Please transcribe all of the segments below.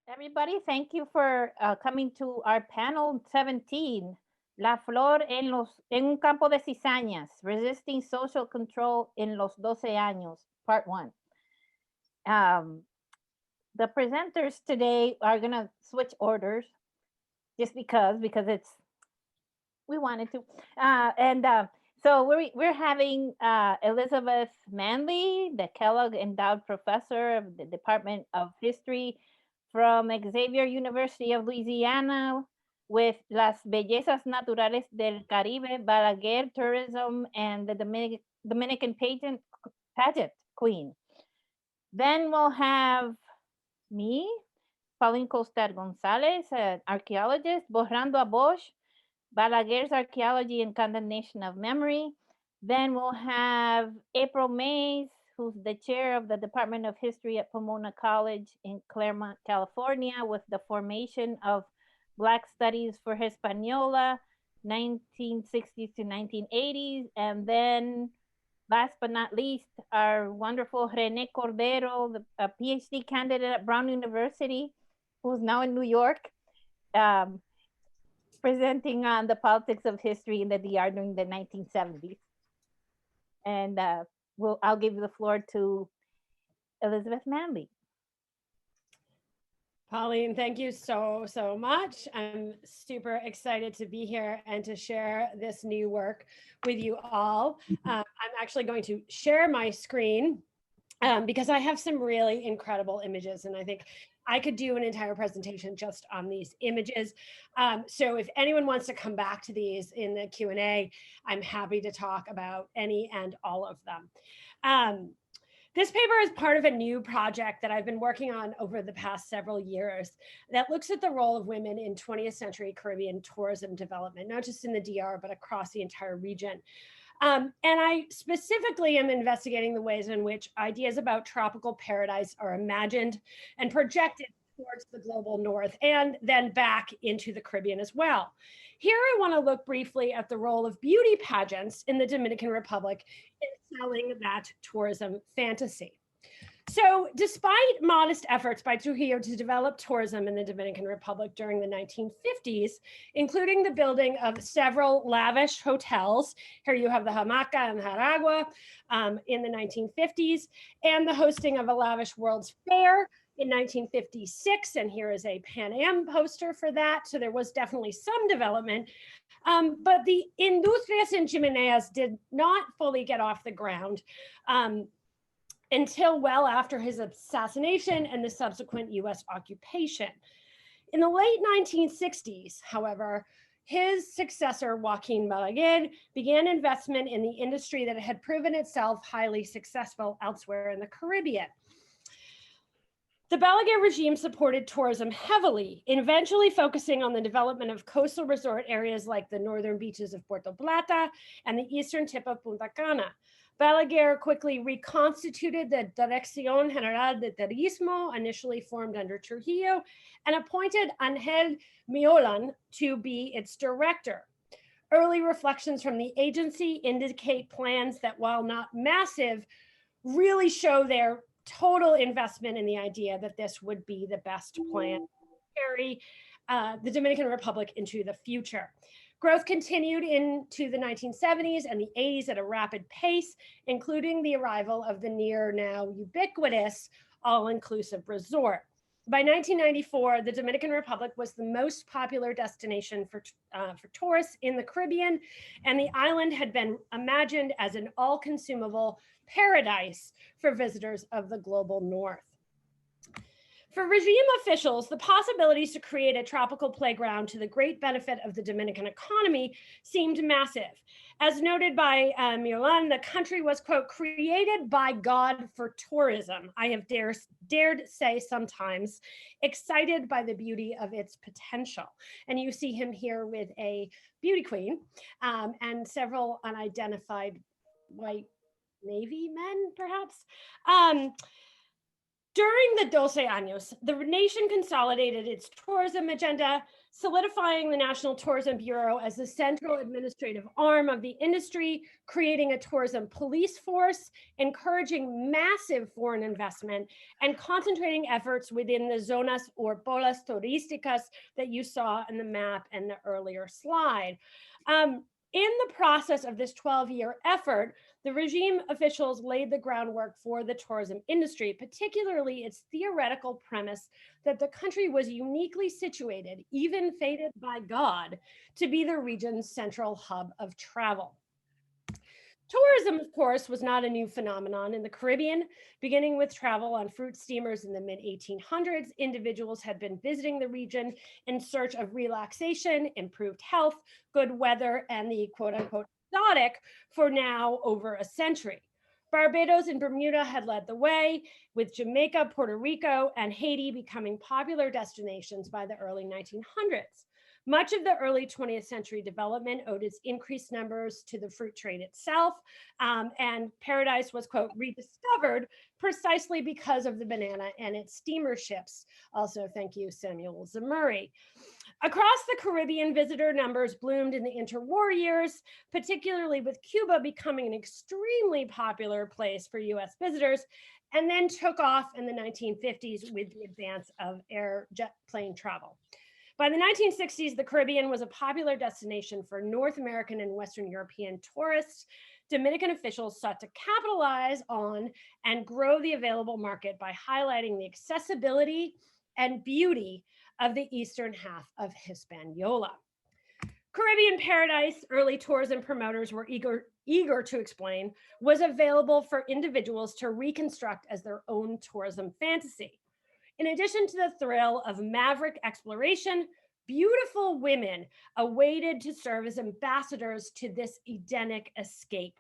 Everybody, thank you for coming to our panel 17, La flor en un campo de cizañas, Resisting Social Control en los Doce Años, Part 1. Um, the presenters today are going to switch orders just because we wanted to. So we're having Elizabeth Manley, the Kellogg Endowed Professor of the Department of History from Xavier University of Louisiana, with Las Bellezas Naturales del Caribe, Balaguer Tourism, and the Dominican Pageant Queen. Then we'll have me, Pauline Kulstad-González, an archaeologist, Borrando a Bosch, Balaguer's Archaeology and Condemnation of Memory. Then we'll have April Mays, who's the chair of the Department of History at Pomona College in Claremont, California, with the formation of Black Studies for Hispaniola, 1960s to 1980s. And then, last but not least, our wonderful Rene Cordero, a Ph.D. candidate at Brown University, who's now in New York. Presenting on the politics of history in the DR during the 1970s. And I'll give the floor to Elizabeth Manley. Pauline, thank you so much. I'm super excited to be here and to share this new work with you all. I'm actually going to share my screen because I have some really incredible images, and I think I could do an entire presentation just on these images. So if anyone wants to come back to these in the Q&A, I'm happy to talk about any and all of them. This paper is part of a new project that I've been working on over the past several years that looks at the role of women in 20th century Caribbean tourism development, not just in the DR, but across the entire region. And I specifically am investigating the ways in which ideas about tropical paradise are imagined and projected towards the global north and then back into the Caribbean as well. Here, I want to look briefly at the role of beauty pageants in the Dominican Republic in selling that tourism fantasy. So despite modest efforts by Trujillo to develop tourism in the Dominican Republic during the 1950s, including the building of several lavish hotels, here you have the Hamaca and Jaragua in the 1950s, and the hosting of a lavish World's Fair in 1956, and here is a Pan Am poster for that, so there was definitely some development. But the Industrias en Chimeneas did not fully get off the ground until well after his assassination and the subsequent US occupation. In the late 1960s, however, his successor, Joaquin Balaguer, began investment in the industry that had proven itself highly successful elsewhere in the Caribbean. The Balaguer regime supported tourism heavily, eventually focusing on the development of coastal resort areas like the northern beaches of Puerto Plata and the eastern tip of Punta Cana. Balaguer quickly reconstituted the Dirección General de Turismo, initially formed under Trujillo, and appointed Ángel Miolan to be its director. Early reflections from the agency indicate plans that, while not massive, really show their total investment in the idea that this would be the best plan to carry the Dominican Republic into the future. Growth continued into the 1970s and the 80s at a rapid pace, including the arrival of the near now ubiquitous all-inclusive resort. By 1994, the Dominican Republic was the most popular destination for tourists in the Caribbean, and the island had been imagined as an all-consumable paradise for visitors of the global north. For regime officials, the possibilities to create a tropical playground to the great benefit of the Dominican economy seemed massive. As noted by Miolan, the country was, quote, created by God for tourism. I have dared say sometimes, excited by the beauty of its potential. And you see him here with a beauty queen and several unidentified white Navy men, perhaps. During the Doce Años, the nation consolidated its tourism agenda, solidifying the National Tourism Bureau as the central administrative arm of the industry, creating a tourism police force, encouraging massive foreign investment, and concentrating efforts within the zonas or polas turísticas that you saw in the map and the earlier slide. In the process of this 12-year effort, the regime officials laid the groundwork for the tourism industry, particularly its theoretical premise that the country was uniquely situated, even fated by God, to be the region's central hub of travel. Tourism, of course, was not a new phenomenon in the Caribbean. Beginning with travel on fruit steamers in the mid-1800s, individuals had been visiting the region in search of relaxation, improved health, good weather, and the quote-unquote exotic for now over a century. Barbados and Bermuda had led the way, with Jamaica, Puerto Rico, and Haiti becoming popular destinations by the early 1900s. Much of the early 20th century development owed its increased numbers to the fruit trade itself, and Paradise was, quote, rediscovered precisely because of the banana and its steamer ships. Also, thank you, Samuel Zemurray. Across the Caribbean, visitor numbers bloomed in the interwar years, particularly with Cuba becoming an extremely popular place for US visitors, and then took off in the 1950s with the advance of air jet plane travel. By the 1960s, the Caribbean was a popular destination for North American and Western European tourists. Dominican officials sought to capitalize on and grow the available market by highlighting the accessibility and beauty of the eastern half of Hispaniola. Caribbean Paradise, early tourism promoters were eager to explain, was available for individuals to reconstruct as their own tourism fantasy. In addition to the thrill of maverick exploration, beautiful women awaited to serve as ambassadors to this Edenic escape.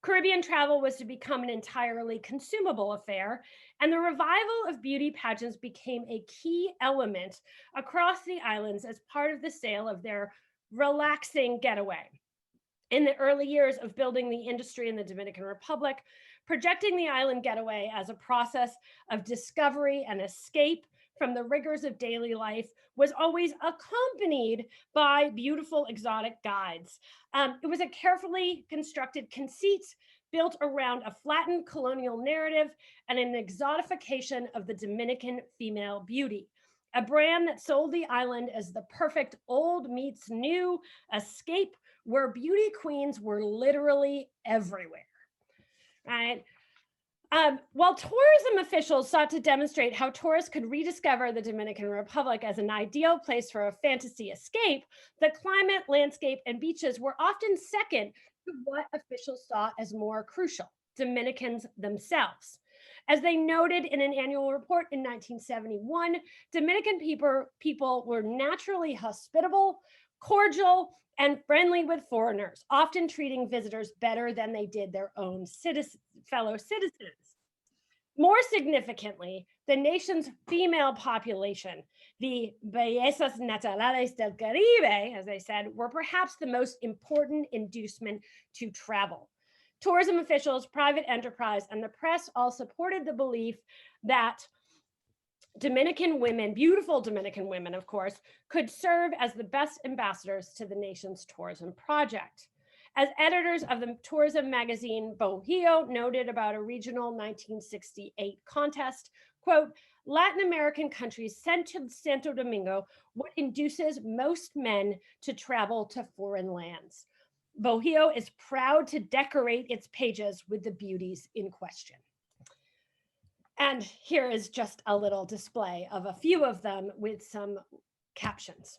Caribbean travel was to become an entirely consumable affair, and the revival of beauty pageants became a key element across the islands as part of the sale of their relaxing getaway. In the early years of building the industry in the Dominican Republic, projecting the island getaway as a process of discovery and escape from the rigors of daily life was always accompanied by beautiful exotic guides. It was a carefully constructed conceit built around a flattened colonial narrative and an exotification of the Dominican female beauty, a brand that sold the island as the perfect old meets new escape where beauty queens were literally everywhere. Right? While tourism officials sought to demonstrate how tourists could rediscover the Dominican Republic as an ideal place for a fantasy escape, the climate, landscape, and beaches were often second to what officials saw as more crucial, Dominicans themselves. As they noted in an annual report in 1971, Dominican people were naturally hospitable, cordial, and friendly with foreigners, often treating visitors better than they did their own fellow citizens. More significantly, the nation's female population, the bellezas naturales del Caribe, as I said, were perhaps the most important inducement to travel. Tourism officials, private enterprise, and the press all supported the belief that Dominican women, beautiful Dominican women, of course, could serve as the best ambassadors to the nation's tourism project. As editors of the tourism magazine Bohio noted about a regional 1968 contest, quote, Latin American countries sent to Santo Domingo what induces most men to travel to foreign lands. Bohio is proud to decorate its pages with the beauties in question. And here is just a little display of a few of them with some captions.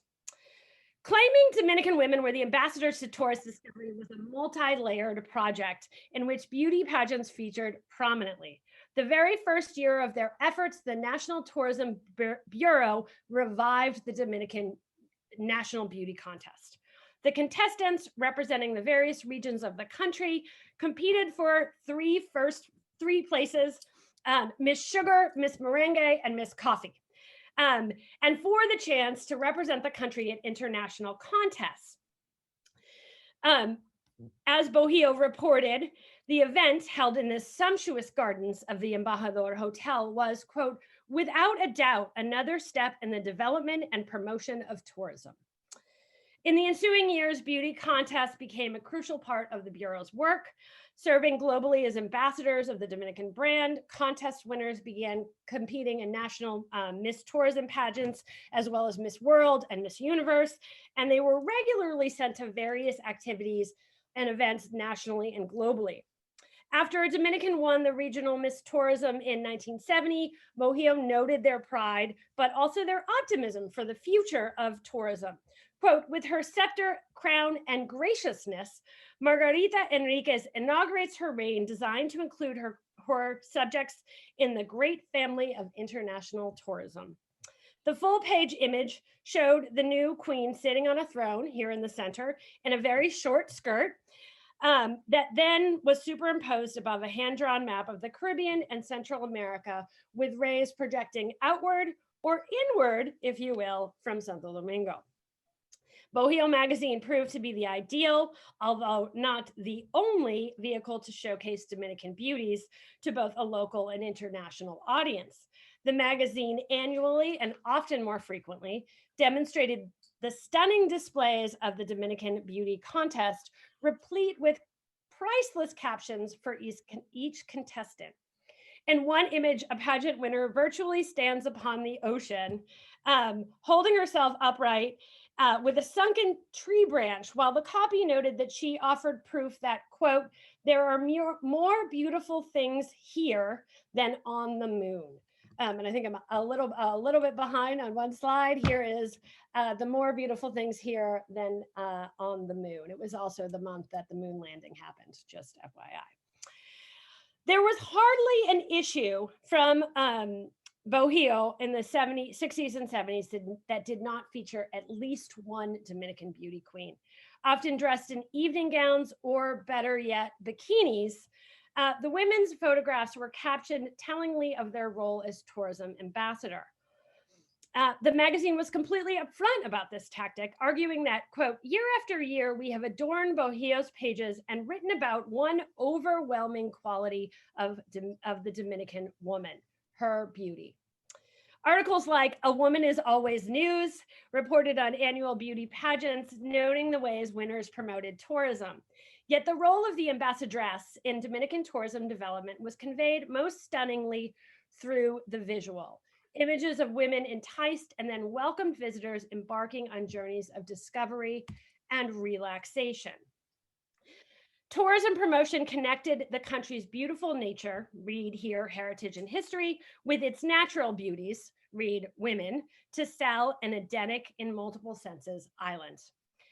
Claiming Dominican women were the ambassadors to tourist discovery was a multi-layered project in which beauty pageants featured prominently. The very first year of their efforts, the National Tourism Bureau revived the Dominican National Beauty Contest. The contestants, representing the various regions of the country, competed for three places, Miss Sugar, Miss Merengue, and Miss Coffee. And for the chance to represent the country at international contests. As Bohio reported, The event, held in the sumptuous gardens of the Embajador Hotel, was, quote, without a doubt, another step in the development and promotion of tourism. In the ensuing years, beauty contests became a crucial part of the Bureau's work. Serving globally as ambassadors of the Dominican brand, contest winners began competing in national Miss Tourism pageants, as well as Miss World and Miss Universe, and they were regularly sent to various activities and events nationally and globally. After a Dominican won the regional Miss Tourism in 1970, Bohio noted their pride, but also their optimism for the future of tourism. Quote, with her scepter, crown, and graciousness, Margarita Enriquez inaugurates her reign designed to include her subjects in the great family of international tourism. The full-page image showed the new queen sitting on a throne here in the center in a very short skirt that then was superimposed above a hand-drawn map of the Caribbean and Central America, with rays projecting outward or inward, if you will, from Santo Domingo. Bohio magazine proved to be the ideal, although not the only, vehicle to showcase Dominican beauties to both a local and international audience. The magazine annually, and often more frequently, demonstrated the stunning displays of the Dominican Beauty Contest, replete with priceless captions for each contestant. In one image, a pageant winner virtually stands upon the ocean, holding herself upright with a sunken tree branch, while the copy noted that she offered proof that, quote, there are more beautiful things here than on the moon. And I think I'm a little bit behind on one slide. Here is the more beautiful things here than on the moon. It was also the month that the moon landing happened, just FYI. There was hardly an issue from Bohio in the 60s and 70s that did not feature at least one Dominican beauty queen, often dressed in evening gowns or, better yet, bikinis. The women's photographs were captioned tellingly of their role as tourism ambassador. The magazine was completely upfront about this tactic, arguing that, quote, year after year, we have adorned Bohio's pages and written about one overwhelming quality of the Dominican woman, her beauty. Articles like A Woman is Always News reported on annual beauty pageants, noting the ways winners promoted tourism. Yet the role of the ambassadress in Dominican tourism development was conveyed most stunningly through the visual. Images of women enticed and then welcomed visitors embarking on journeys of discovery and relaxation. Tourism promotion connected the country's beautiful nature, read here heritage and history, with its natural beauties, read women, to sell an Edenic in multiple senses island.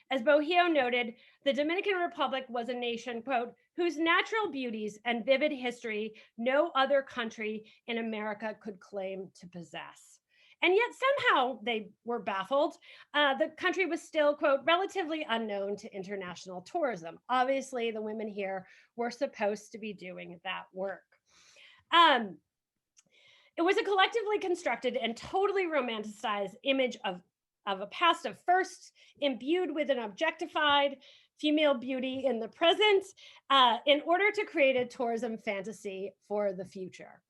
As Bohio noted, the Dominican Republic was a nation, quote, whose natural beauties and vivid history no other country in America could claim to possess. And yet somehow they were baffled. The country was still, quote, relatively unknown to international tourism. Obviously, the women here were supposed to be doing that work. It was a collectively constructed and totally romanticized image of a past of first, imbued with an objectified female beauty in the present, in order to create a tourism fantasy for the future.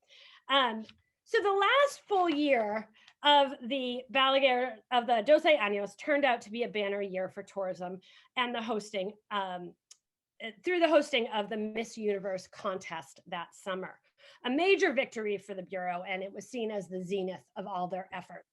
So the last full year of the Balaguer, of the Doce Años, turned out to be a banner year for tourism and the hosting, through the hosting of the Miss Universe contest that summer. A major victory for the Bureau, and it was seen as the zenith of all their effort.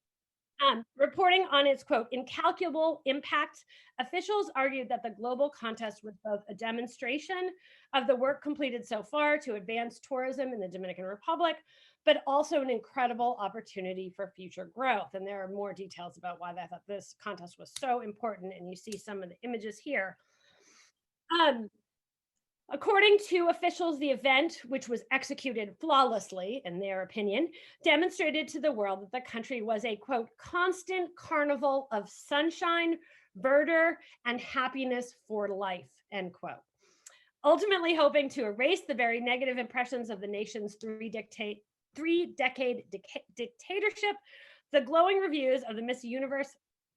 Reporting on its, quote, incalculable impact, officials argued that the global contest was both a demonstration of the work completed so far to advance tourism in the Dominican Republic, but also an incredible opportunity for future growth. And there are more details about why I thought this contest was so important, and you see some of the images here. According to officials, the event, which was executed flawlessly, in their opinion, demonstrated to the world that the country was a, quote, constant carnival of sunshine, verdure, and happiness for life, end quote. Ultimately hoping to erase the very negative impressions of the nation's three-decade dictatorship, the glowing reviews of the Miss Universe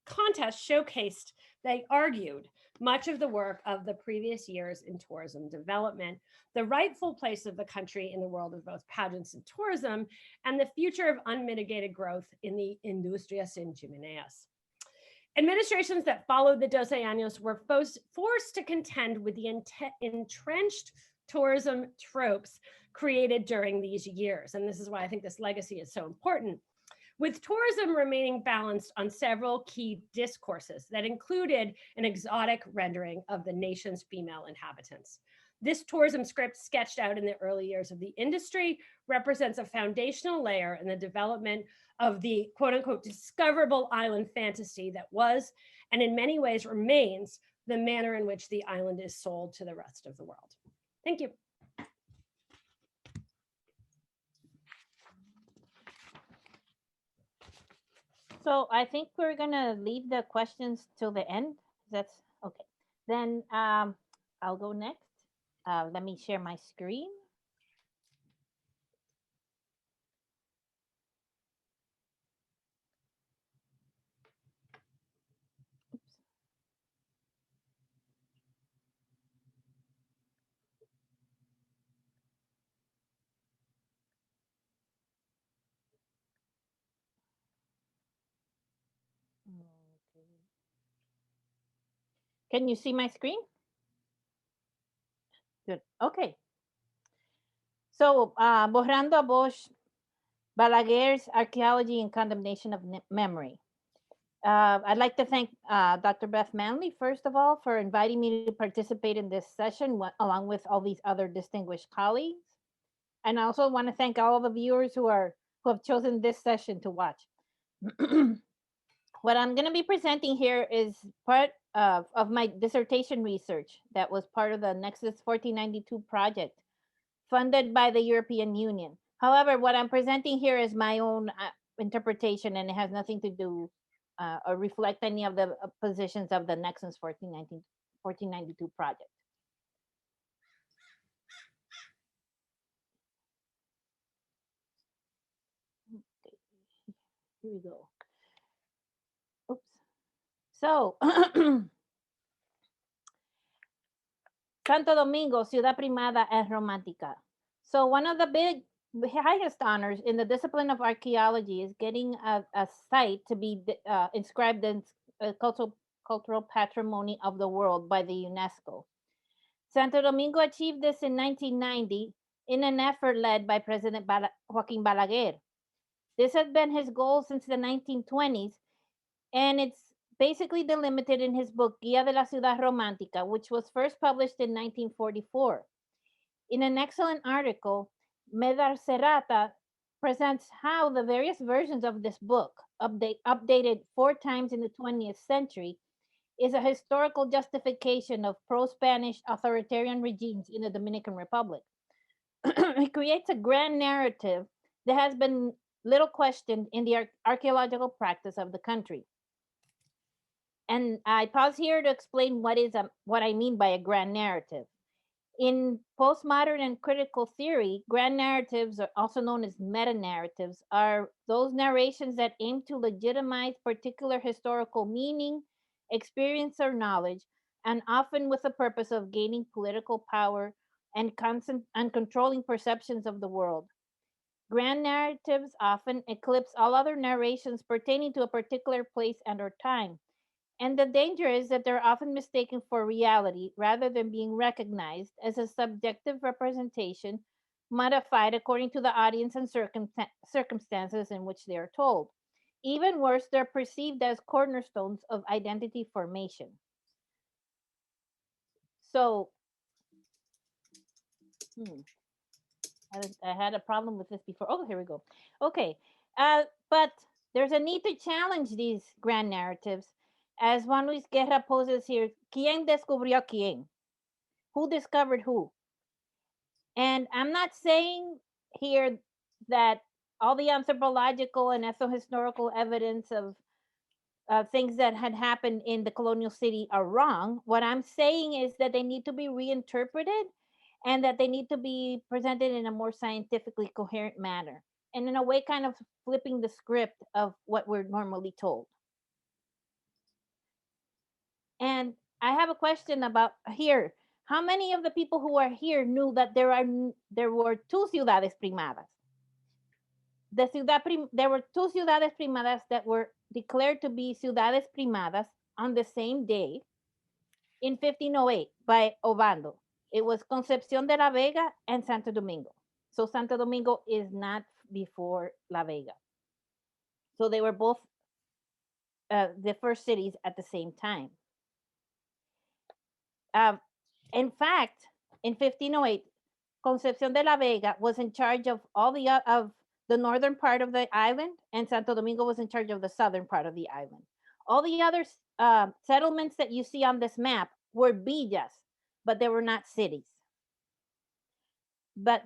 contest showcased, they argued, much of the work of the previous years in tourism development, the rightful place of the country in the world of both pageants and tourism, and the future of unmitigated growth in the industria sin chimeneas. Administrations that followed the Doce Años were forced to contend with the entrenched tourism tropes created during these years. And this is why I think this legacy is so important. With tourism remaining balanced on several key discourses that included an exotic rendering of the nation's female inhabitants. This tourism script, sketched out in the early years of the industry, represents a foundational layer in the development of the quote unquote discoverable island fantasy that was, and in many ways remains, the manner in which the island is sold to the rest of the world. Thank you. So I think we're gonna leave the questions till the end. That's okay. Then I'll go next. Let me share my screen. Oops. Okay. Can you see my screen? Good. Okay. So, Borrando, Bosch, Balaguer's Archaeology and Condemnation of Memory. I'd like to thank Dr. Beth Manley, first of all, for inviting me to participate in this session, along with all these other distinguished colleagues. And I also want to thank all of the viewers who have chosen this session to watch. What I'm going to be presenting here is part of my dissertation research that was part of the Nexus 1492 project funded by the European Union. However, what I'm presenting here is my own interpretation, and it has nothing to do or reflect any of the positions of the Nexus 1492 project. Okay. Here we go. Oops. So, Santo Domingo, Ciudad Primada and Romántica. So one of the highest honors in the discipline of archaeology is getting a site to be inscribed in cultural patrimony of the world by the UNESCO. Santo Domingo achieved this in 1990 in an effort led by President Joaquín Balaguer. This has been his goal since the 1920s, and it's basically delimited in his book Guía de la Ciudad Romántica, which was first published in 1944. In an excellent article, Medar Serrata presents how the various versions of this book, updated 4 times in the 20th century, is a historical justification of pro-Spanish authoritarian regimes in the Dominican Republic. It creates a grand narrative that has been little questioned in the archaeological practice of the country. And I pause here to explain what I mean by a grand narrative. In postmodern and critical theory, grand narratives, also known as meta-narratives, are those narrations that aim to legitimize particular historical meaning, experience, or knowledge, and often with the purpose of gaining political power and controlling perceptions of the world. Grand narratives often eclipse all other narrations pertaining to a particular place and or time. And the danger is that they're often mistaken for reality rather than being recognized as a subjective representation modified according to the audience and circumstances in which they are told. Even worse, they're perceived as cornerstones of identity formation. So, I had a problem with this before. Oh, here we go. Okay, but there's a need to challenge these grand narratives. As Juan Luis Guerra poses here, ¿Quién descubrió quién? Who discovered who? And I'm not saying here that all the anthropological and ethnohistorical evidence of things that had happened in the colonial city are wrong. What I'm saying is that they need to be reinterpreted and that they need to be presented in a more scientifically coherent manner. And in a way, kind of flipping the script of what we're normally told. And I have a question about here. How many of the people who are here knew that there were two ciudades primadas? There were two ciudades primadas that were declared to be ciudades primadas on the same day in 1508 by Obando. It was Concepción de la Vega and Santo Domingo. So Santo Domingo is not before La Vega. So they were both the first cities at the same time. In fact, in 1508, Concepción de la Vega was in charge of all of the northern part of the island, and Santo Domingo was in charge of the southern part of the island. All the other settlements that you see on this map were villas, but they were not cities. But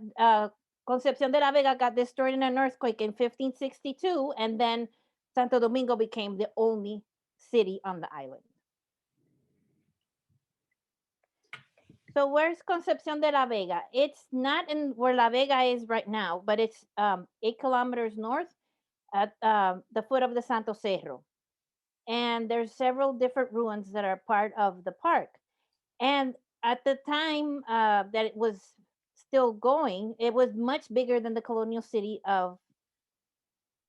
Concepción de la Vega got destroyed in an earthquake in 1562, and then Santo Domingo became the only city on the island. So where's Concepción de la Vega? It's not in where La Vega is right now, but it's 8 kilometers north at the foot of the Santo Cerro. And there's several different ruins that are part of the park. And at the time that it was still going, it was much bigger than the colonial city of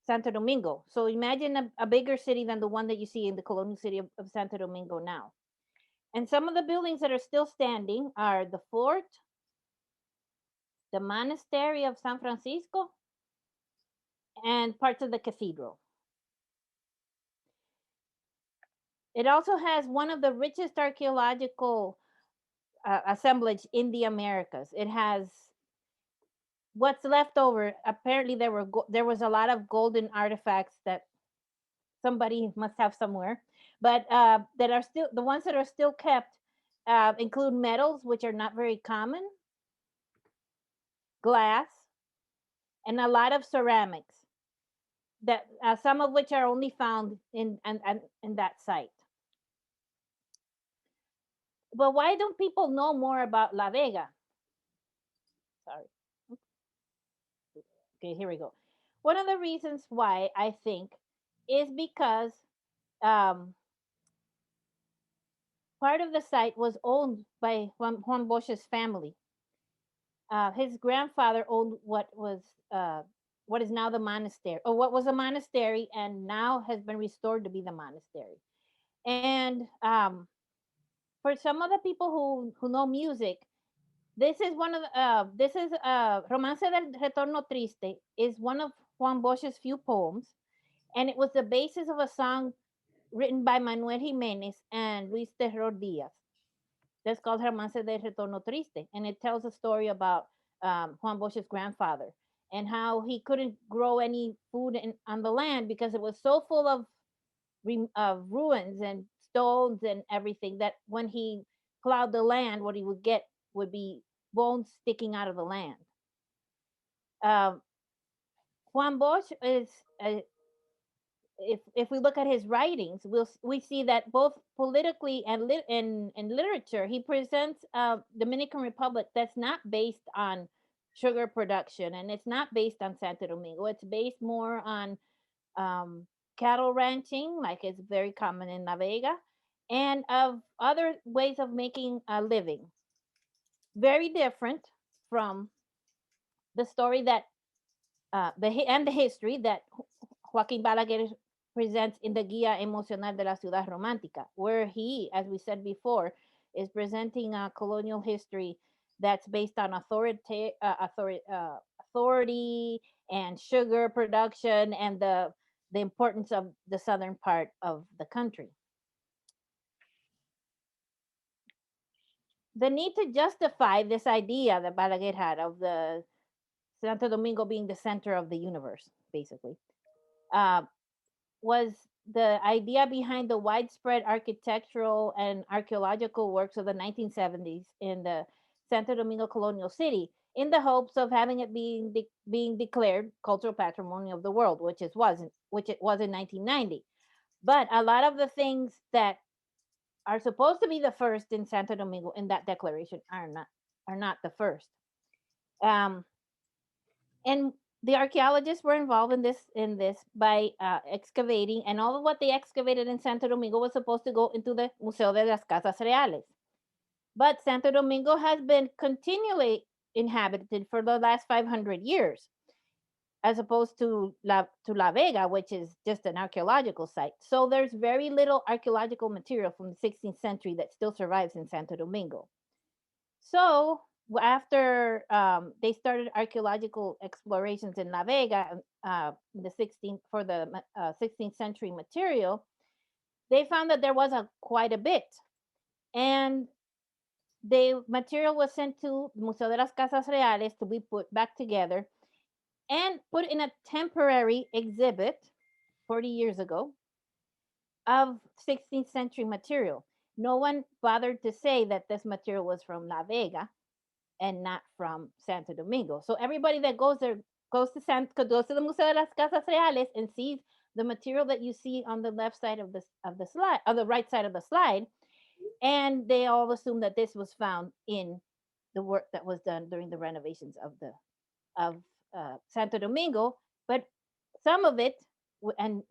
Santo Domingo. So imagine a bigger city than the one that you see in the colonial city of Santo Domingo now. And some of the buildings that are still standing are the fort, the monastery of San Francisco, and parts of the cathedral. It also has one of the richest archaeological assemblage in the Americas. It has what's left over. Apparently, there was a lot of golden artifacts that somebody must have somewhere, but that are still the ones that are still kept include metals, which are not very common, glass, and a lot of ceramics. That some of which are only found in that site. But why don't people know more about La Vega? Sorry. Okay, here we go. One of the reasons why I think is because part of the site was owned by Juan Bosch's family. His grandfather owned what is now the monastery, or what was a monastery, and now has been restored to be the monastery. And for some of the people who know music, this is one of Romance del Retorno Triste is one of Juan Bosch's few poems, and it was the basis of a song written by Manuel Jimenez and Luis Terror Diaz. That's called Romance del Retorno Triste, and it tells a story about Juan Bosch's grandfather and how he couldn't grow any food on the land because it was so full of ruins and stones and everything that when he plowed the land, what he would get would be bones sticking out of the land. Juan Bosch is, if we look at his writings, we see that both politically and in literature, he presents a Dominican Republic that's not based on sugar production, and it's not based on Santo Domingo. It's based more on cattle ranching, like it's very common in La Vega, and of other ways of making a living. Very different from the story that the history that Joaquín Balaguer presents in the Guía Emocional de la Ciudad Romántica, where he, as we said before, is presenting a colonial history that's based on authority and sugar production and the importance of the southern part of the country. The need to justify this idea that Balaguer had of the Santo Domingo being the center of the universe, basically, was the idea behind the widespread architectural and archaeological works of the 1970s in the Santo Domingo colonial city, in the hopes of having it being declared cultural patrimony of the world, which it was in 1990. But a lot of the things that are supposed to be the first in Santo Domingo in that declaration are not the first. And the archaeologists were involved in this by excavating, and all of what they excavated in Santo Domingo was supposed to go into the Museo de las Casas Reales. But Santo Domingo has been continually inhabited for the last 500 years, as opposed to La Vega, which is just an archaeological site. So there's very little archaeological material from the 16th century that still survives in Santo Domingo. So after they started archaeological explorations in La Vega, the 16th for the 16th century material, they found that there was quite a bit, and the material was sent to Museo de las Casas Reales to be put back together and put in a temporary exhibit 40 years ago of 16th century material. No one bothered to say that this material was from La Vega and not from Santo Domingo. So everybody that goes there goes to the Museo de las Casas Reales and sees the material that you see on the left side of the slide, or the right side of the slide, and they all assume that this was found in the work that was done during the renovations of Santo Domingo. But some of it, and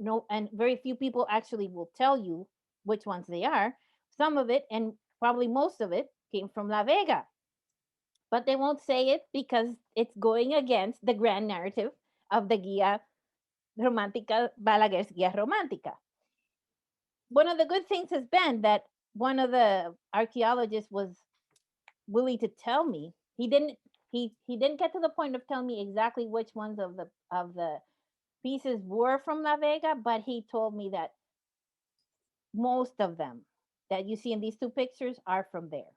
very few people actually will tell you which ones they are. Some of it, and probably most of it, came from La Vega, but they won't say it because it's going against the grand narrative of the Guía Romántica, Balaguer's Guía Romántica. One of the good things has been that one of the archaeologists was willing to tell me. He didn't get to the point of telling me exactly which ones of the pieces were from La Vega, but he told me that most of them that you see in these two pictures are from there.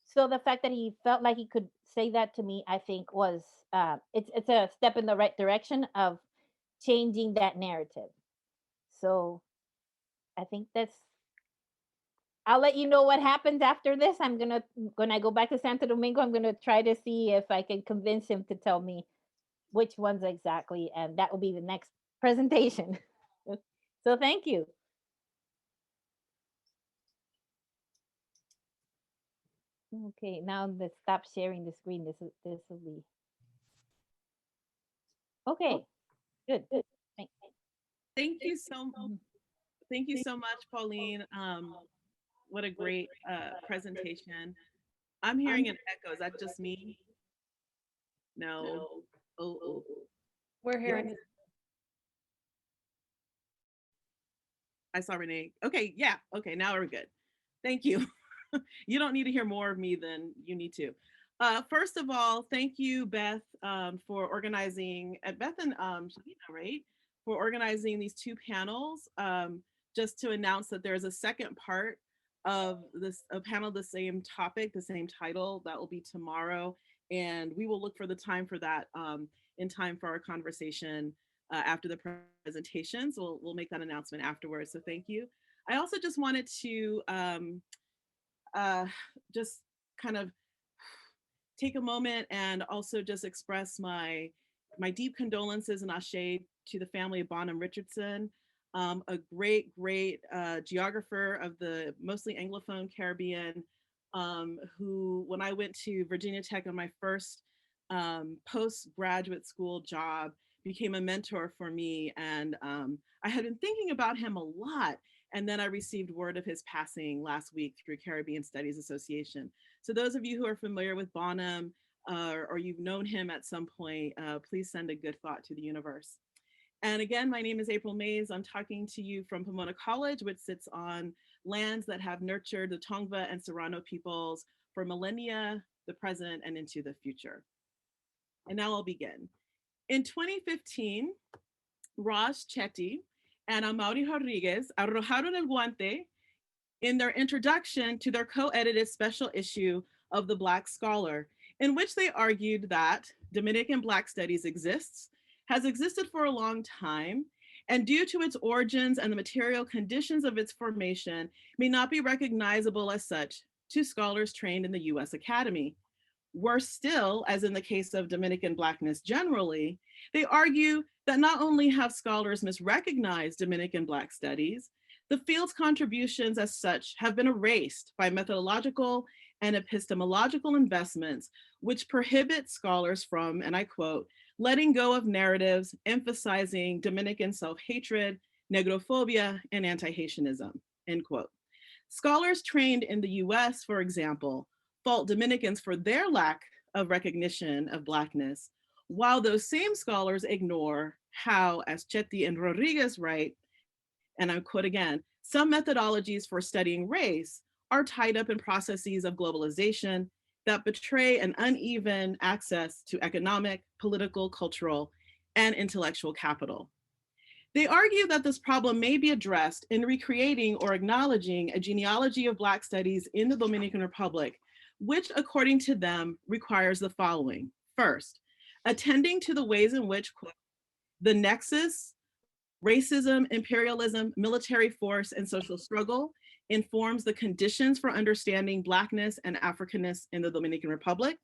So the fact that he felt like he could say that to me, I think was it's a step in the right direction of changing that narrative. So I think that's. I'll let you know what happens after this. I'm gonna when I go back to Santo Domingo, I'm gonna try to see if I can convince him to tell me which ones exactly, and that will be the next presentation. So thank you. Okay, now let's stop sharing the screen. This will be okay. Good. Thank- Thank you so Mhm. thank you so much, Pauline. What a great presentation. I'm hearing an echo. Is that just me? No. Oh, oh. We're Yeah, hearing. I saw Rene. Okay, yeah. Okay, now we're good. Thank you. You don't need to hear more of me than you need to. First of all, thank you, Beth, for organizing, Beth and Shanina, right? For organizing these two panels. Just to announce that there's a second part of this a panel, the same topic, the same title, that will be tomorrow. And we will look for the time for that in time for our conversation after the presentations. We'll make that announcement afterwards. So thank you. I also just wanted to uh, just kind of take a moment and also just express my deep condolences and ashe to the family of Bonham Richardson, a great geographer of the mostly Anglophone Caribbean, who, when I went to Virginia Tech on my first postgraduate school job, became a mentor for me. And I had been thinking about him a lot. And then I received word of his passing last week through Caribbean Studies Association. So those of you who are familiar with Bonham or you've known him at some point, please send a good thought to the universe. And again, my name is April Mays. I'm talking to you from Pomona College, which sits on lands that have nurtured the Tongva and Serrano peoples for millennia, the present, and into the future. And now I'll begin. In 2015, Ross Chetty and Amaury Rodriguez arrojaron el guante in their introduction to their co-edited special issue of The Black Scholar, in which they argued that Dominican Black Studies exists, has existed for a long time, and due to its origins and the material conditions of its formation, may not be recognizable as such to scholars trained in the US Academy. Worse still, as in the case of Dominican Blackness generally, they argue that not only have scholars misrecognized Dominican Black studies, the field's contributions as such have been erased by methodological and epistemological investments, which prohibit scholars from, and I quote, letting go of narratives emphasizing Dominican self-hatred, negrophobia, and anti-Haitianism, end quote. Scholars trained in the US, for example, fault Dominicans for their lack of recognition of Blackness, while those same scholars ignore how, as Chetty and Rodriguez write, and I quote again, some methodologies for studying race are tied up in processes of globalization that betray an uneven access to economic, political, cultural, and intellectual capital. They argue that this problem may be addressed in recreating or acknowledging a genealogy of Black studies in the Dominican Republic, which according to them requires the following. First, attending to the ways in which, quote, the nexus, racism, imperialism, military force, and social struggle informs the conditions for understanding Blackness and Africanness in the Dominican Republic.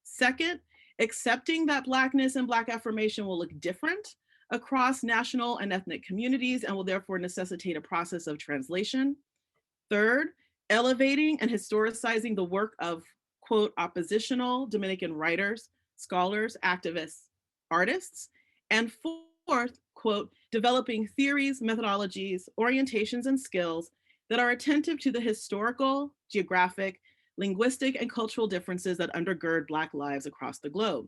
Second, accepting that Blackness and Black affirmation will look different across national and ethnic communities and will therefore necessitate a process of translation. Third, elevating and historicizing the work of, quote, oppositional Dominican writers, scholars, activists, artists. And fourth, quote, developing theories, methodologies, orientations, and skills that are attentive to the historical, geographic, linguistic, and cultural differences that undergird Black lives across the globe,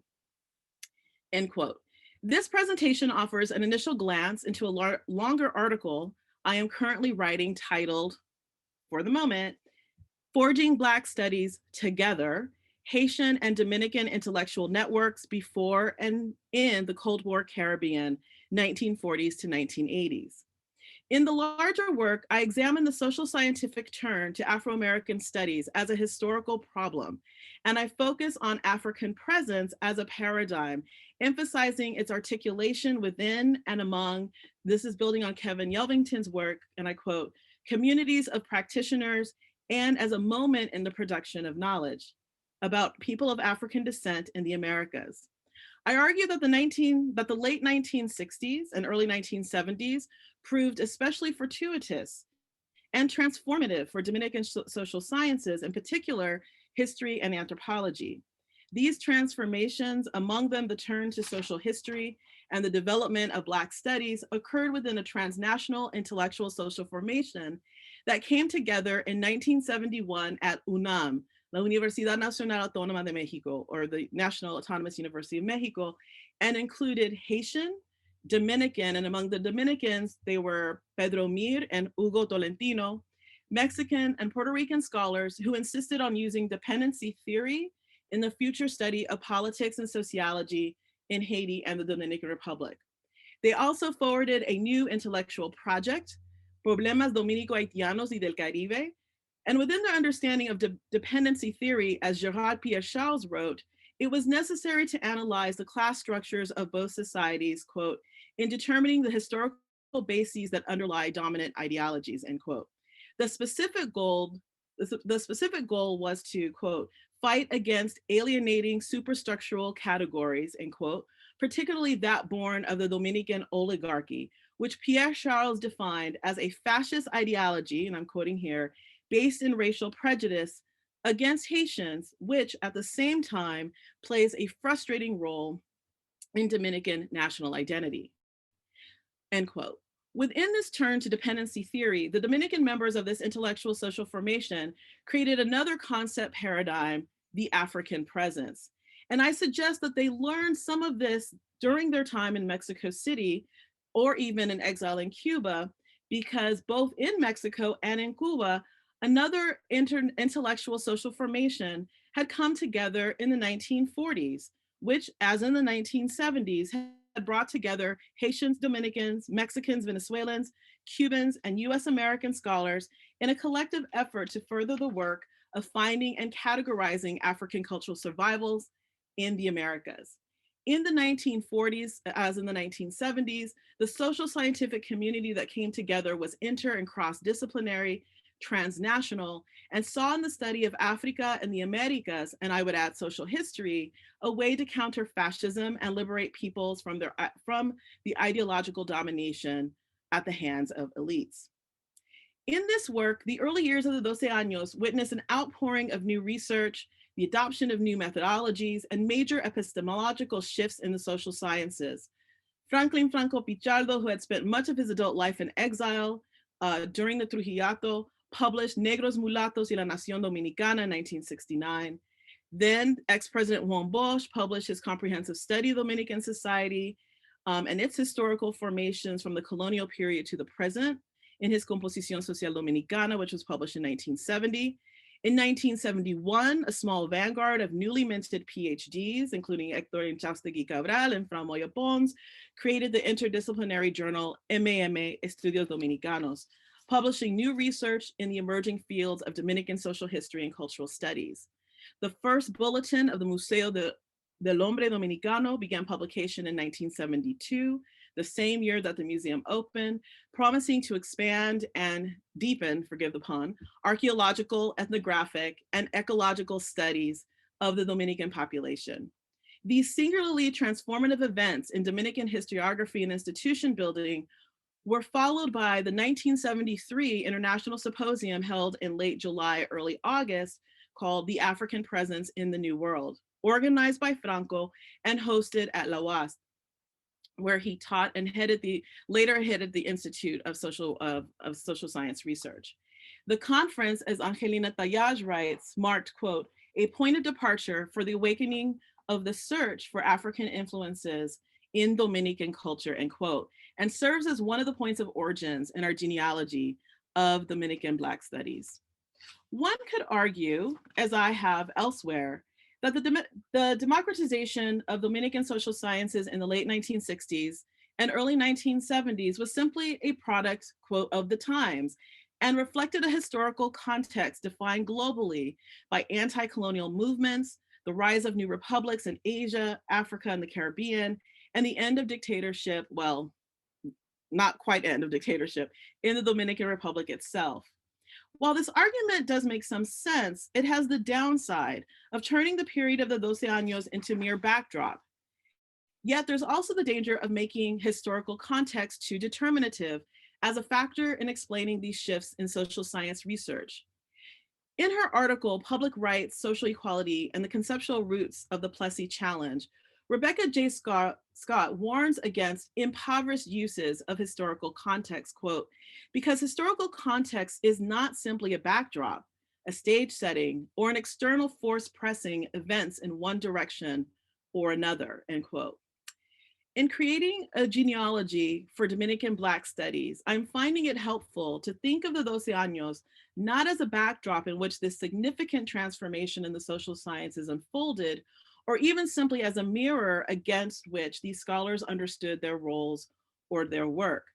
end quote. This presentation offers an initial glance into a longer article I am currently writing titled, for the moment, Forging Black Studies Together, Haitian and Dominican Intellectual Networks Before and in the Cold War Caribbean, 1940s to 1980s. In the larger work, I examine the social scientific turn to Afro-American studies as a historical problem, and I focus on African presence as a paradigm, emphasizing its articulation within and among, this is building on Kevin Yelvington's work, and I quote, communities of practitioners, and as a moment in the production of knowledge about people of African descent in the Americas. I argue that the late 1960s and early 1970s proved especially fortuitous and transformative for Dominican social sciences, in particular, history and anthropology. These transformations, among them the turn to social history and the development of Black studies, occurred within a transnational intellectual social formation that came together in 1971 at UNAM, La Universidad Nacional Autónoma de Mexico, or the National Autonomous University of Mexico, and included Haitian, Dominican, and among the Dominicans, they were Pedro Mir and Hugo Tolentino, Mexican and Puerto Rican scholars who insisted on using dependency theory in the future study of politics and sociology in Haiti and the Dominican Republic. They also forwarded a new intellectual project, Problemas Dominico-Haitianos y del Caribe, and within their understanding of dependency theory, as Gerard Pierre-Charles wrote, it was necessary to analyze the class structures of both societies, quote, in determining the historical bases that underlie dominant ideologies, end quote. The specific goal was to, quote, fight against alienating superstructural categories, end quote, particularly that born of the Dominican oligarchy, which Pierre-Charles defined as a fascist ideology, and I'm quoting here, based in racial prejudice against Haitians, which at the same time plays a frustrating role in Dominican national identity, end quote. Within this turn to dependency theory, the Dominican members of this intellectual social formation created another concept paradigm, the African presence. And I suggest that they learned some of this during their time in Mexico City, or even in exile in Cuba, because both in Mexico and in Cuba, another intellectual social formation had come together in the 1940s, which, as in the 1970s, had brought together Haitians, Dominicans, Mexicans, Venezuelans, Cubans, and US American scholars in a collective effort to further the work of finding and categorizing African cultural survivals in the Americas. In the 1940s, as in the 1970s, the social scientific community that came together was inter and cross-disciplinary, transnational, and saw in the study of Africa and the Americas, and I would add social history, a way to counter fascism and liberate peoples from the ideological domination at the hands of elites. In this work, the early years of the Doce Años witnessed an outpouring of new research, the adoption of new methodologies, and major epistemological shifts in the social sciences. Franklin Franco Pichardo, who had spent much of his adult life in exile during the Trujillato, published Negros Mulatos y la Nación Dominicana in 1969. Then ex-President Juan Bosch published his comprehensive study of Dominican society and its historical formations from the colonial period to the present in his Composición Social Dominicana, which was published in 1970. In 1971, a small vanguard of newly minted PhDs, including Héctor Inchaustegui Cabral and Fra Moya Pons, created the interdisciplinary journal Estudios Dominicanos, publishing new research in the emerging fields of Dominican social history and cultural studies. The first bulletin of the Museo del Hombre Dominicano began publication in 1972, the same year that the museum opened, promising to expand and deepen, forgive the pun, archaeological, ethnographic, and ecological studies of the Dominican population. These singularly transformative events in Dominican historiography and institution building were followed by the 1973 International Symposium held in late July, early August, called The African Presence in the New World, organized by Franco and hosted at La UAS, where he taught and later headed the Institute of Social Science Research. The conference, as Angelina Tallage writes, marked, quote, a point of departure for the awakening of the search for African influences in Dominican culture, end quote, and serves as one of the points of origins in our genealogy of Dominican Black studies. One could argue, as I have elsewhere, that the democratization of Dominican social sciences in the late 1960s and early 1970s was simply a product, quote, of the times, and reflected a historical context defined globally by anti-colonial movements, the rise of new republics in Asia, Africa, and the Caribbean, and the end of dictatorship, well, not quite end of dictatorship, in the Dominican Republic itself. While this argument does make some sense, it has the downside of turning the period of the Doce Años into mere backdrop. Yet there's also the danger of making historical context too determinative as a factor in explaining these shifts in social science research. In her article, Public Rights, Social Equality, and the Conceptual Roots of the Plessy Challenge, Rebecca J. Scott warns against impoverished uses of historical context, quote, because historical context is not simply a backdrop, a stage setting, or an external force pressing events in one direction or another, end quote. In creating a genealogy for Dominican Black studies, I'm finding it helpful to think of the Doce Años not as a backdrop in which this significant transformation in the social sciences unfolded, or even simply as a mirror against which these scholars understood their roles or their work.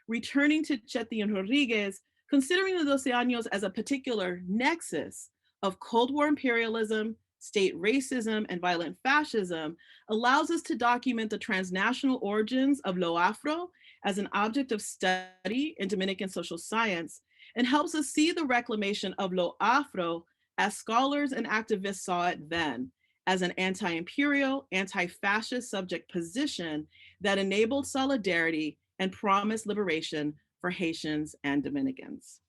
Returning to Chetty and Rodriguez, considering the Doce Años as a particular nexus of Cold War imperialism, state racism, and violent fascism allows us to document the transnational origins of Lo Afro as an object of study in Dominican social science, and helps us see the reclamation of Lo Afro as scholars and activists saw it then, as an anti-imperial, anti-fascist subject position that enabled solidarity and promised liberation for Haitians and Dominicans.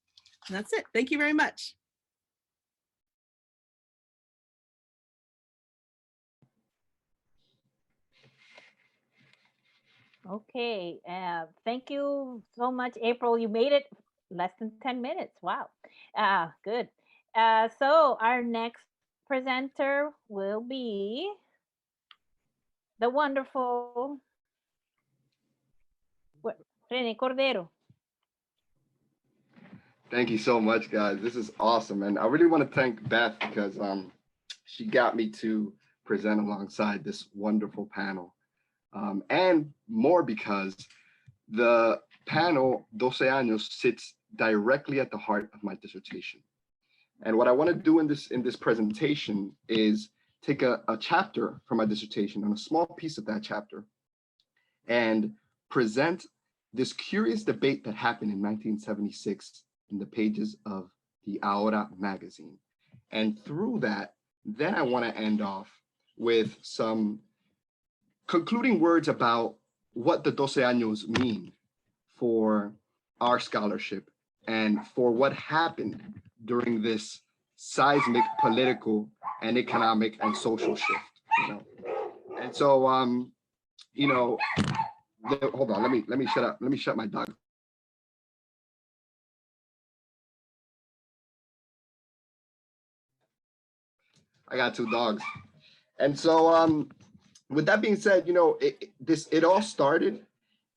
And that's it. Thank you very much. Okay, thank you so much, April. You made it less than 10 minutes. Wow, good. So our next presenter will be the wonderful Rene Cordero. Thank you so much, guys. This is awesome. And I really want to thank Beth because she got me to present alongside this wonderful panel. And more because the panel, Doce Años, sits directly at the heart of my dissertation. And what I want to do in this presentation is take a chapter from my dissertation and a small piece of that chapter and present this curious debate that happened in 1976 in the pages of the Ahora magazine. And through that, then I want to end off with some concluding words about what the Doce Años mean for our scholarship and for what happened during this seismic political and economic and social shift, you know. And so, you know, hold on, let me shut up. Let me shut my dog. I got two dogs. And so, with that being said, you know, it all started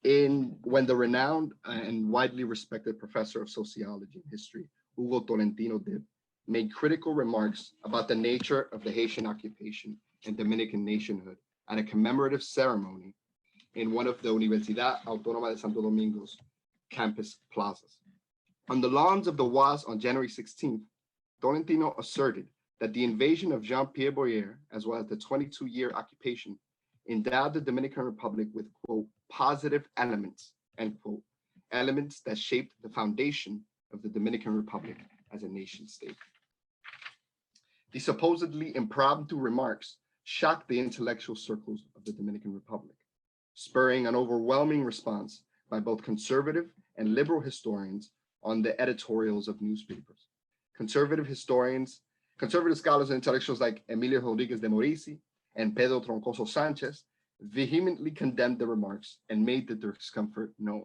when the renowned and widely respected professor of sociology and history, Hugo Tolentino Dib, made critical remarks about the nature of the Haitian occupation and Dominican nationhood at a commemorative ceremony in one of the Universidad Autónoma de Santo Domingo's campus plazas. On the lawns of the UAS on January 16th, Tolentino asserted that the invasion of Jean-Pierre Boyer, as well as the 22-year occupation, endowed the Dominican Republic with, quote, positive elements, end quote, elements that shaped the foundation of the Dominican Republic as a nation state. The supposedly impromptu remarks shocked the intellectual circles of the Dominican Republic, spurring an overwhelming response by both conservative and liberal historians on the editorials of newspapers. Conservative scholars and intellectuals like Emilio Rodriguez de Maurici and Pedro Troncoso Sanchez vehemently condemned the remarks and made the discomfort known.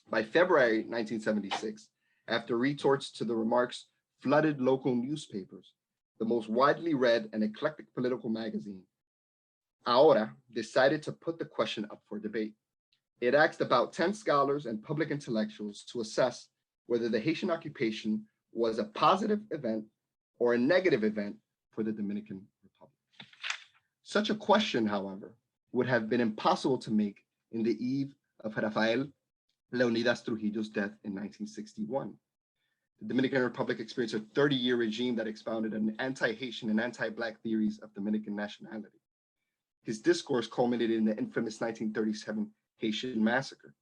By February 1976, after retorts to the remarks flooded local newspapers, the most widely read and eclectic political magazine, Ahora, decided to put the question up for debate. It asked about 10 scholars and public intellectuals to assess whether the Haitian occupation was a positive event or a negative event for the Dominican Republic. Such a question, however, would have been impossible to make in the eve of Rafael Leonidas Trujillo's death in 1961. The Dominican Republic experienced a 30-year regime that expounded an anti-Haitian and anti-Black theories of Dominican nationality. His discourse culminated in the infamous 1937 Haitian massacre.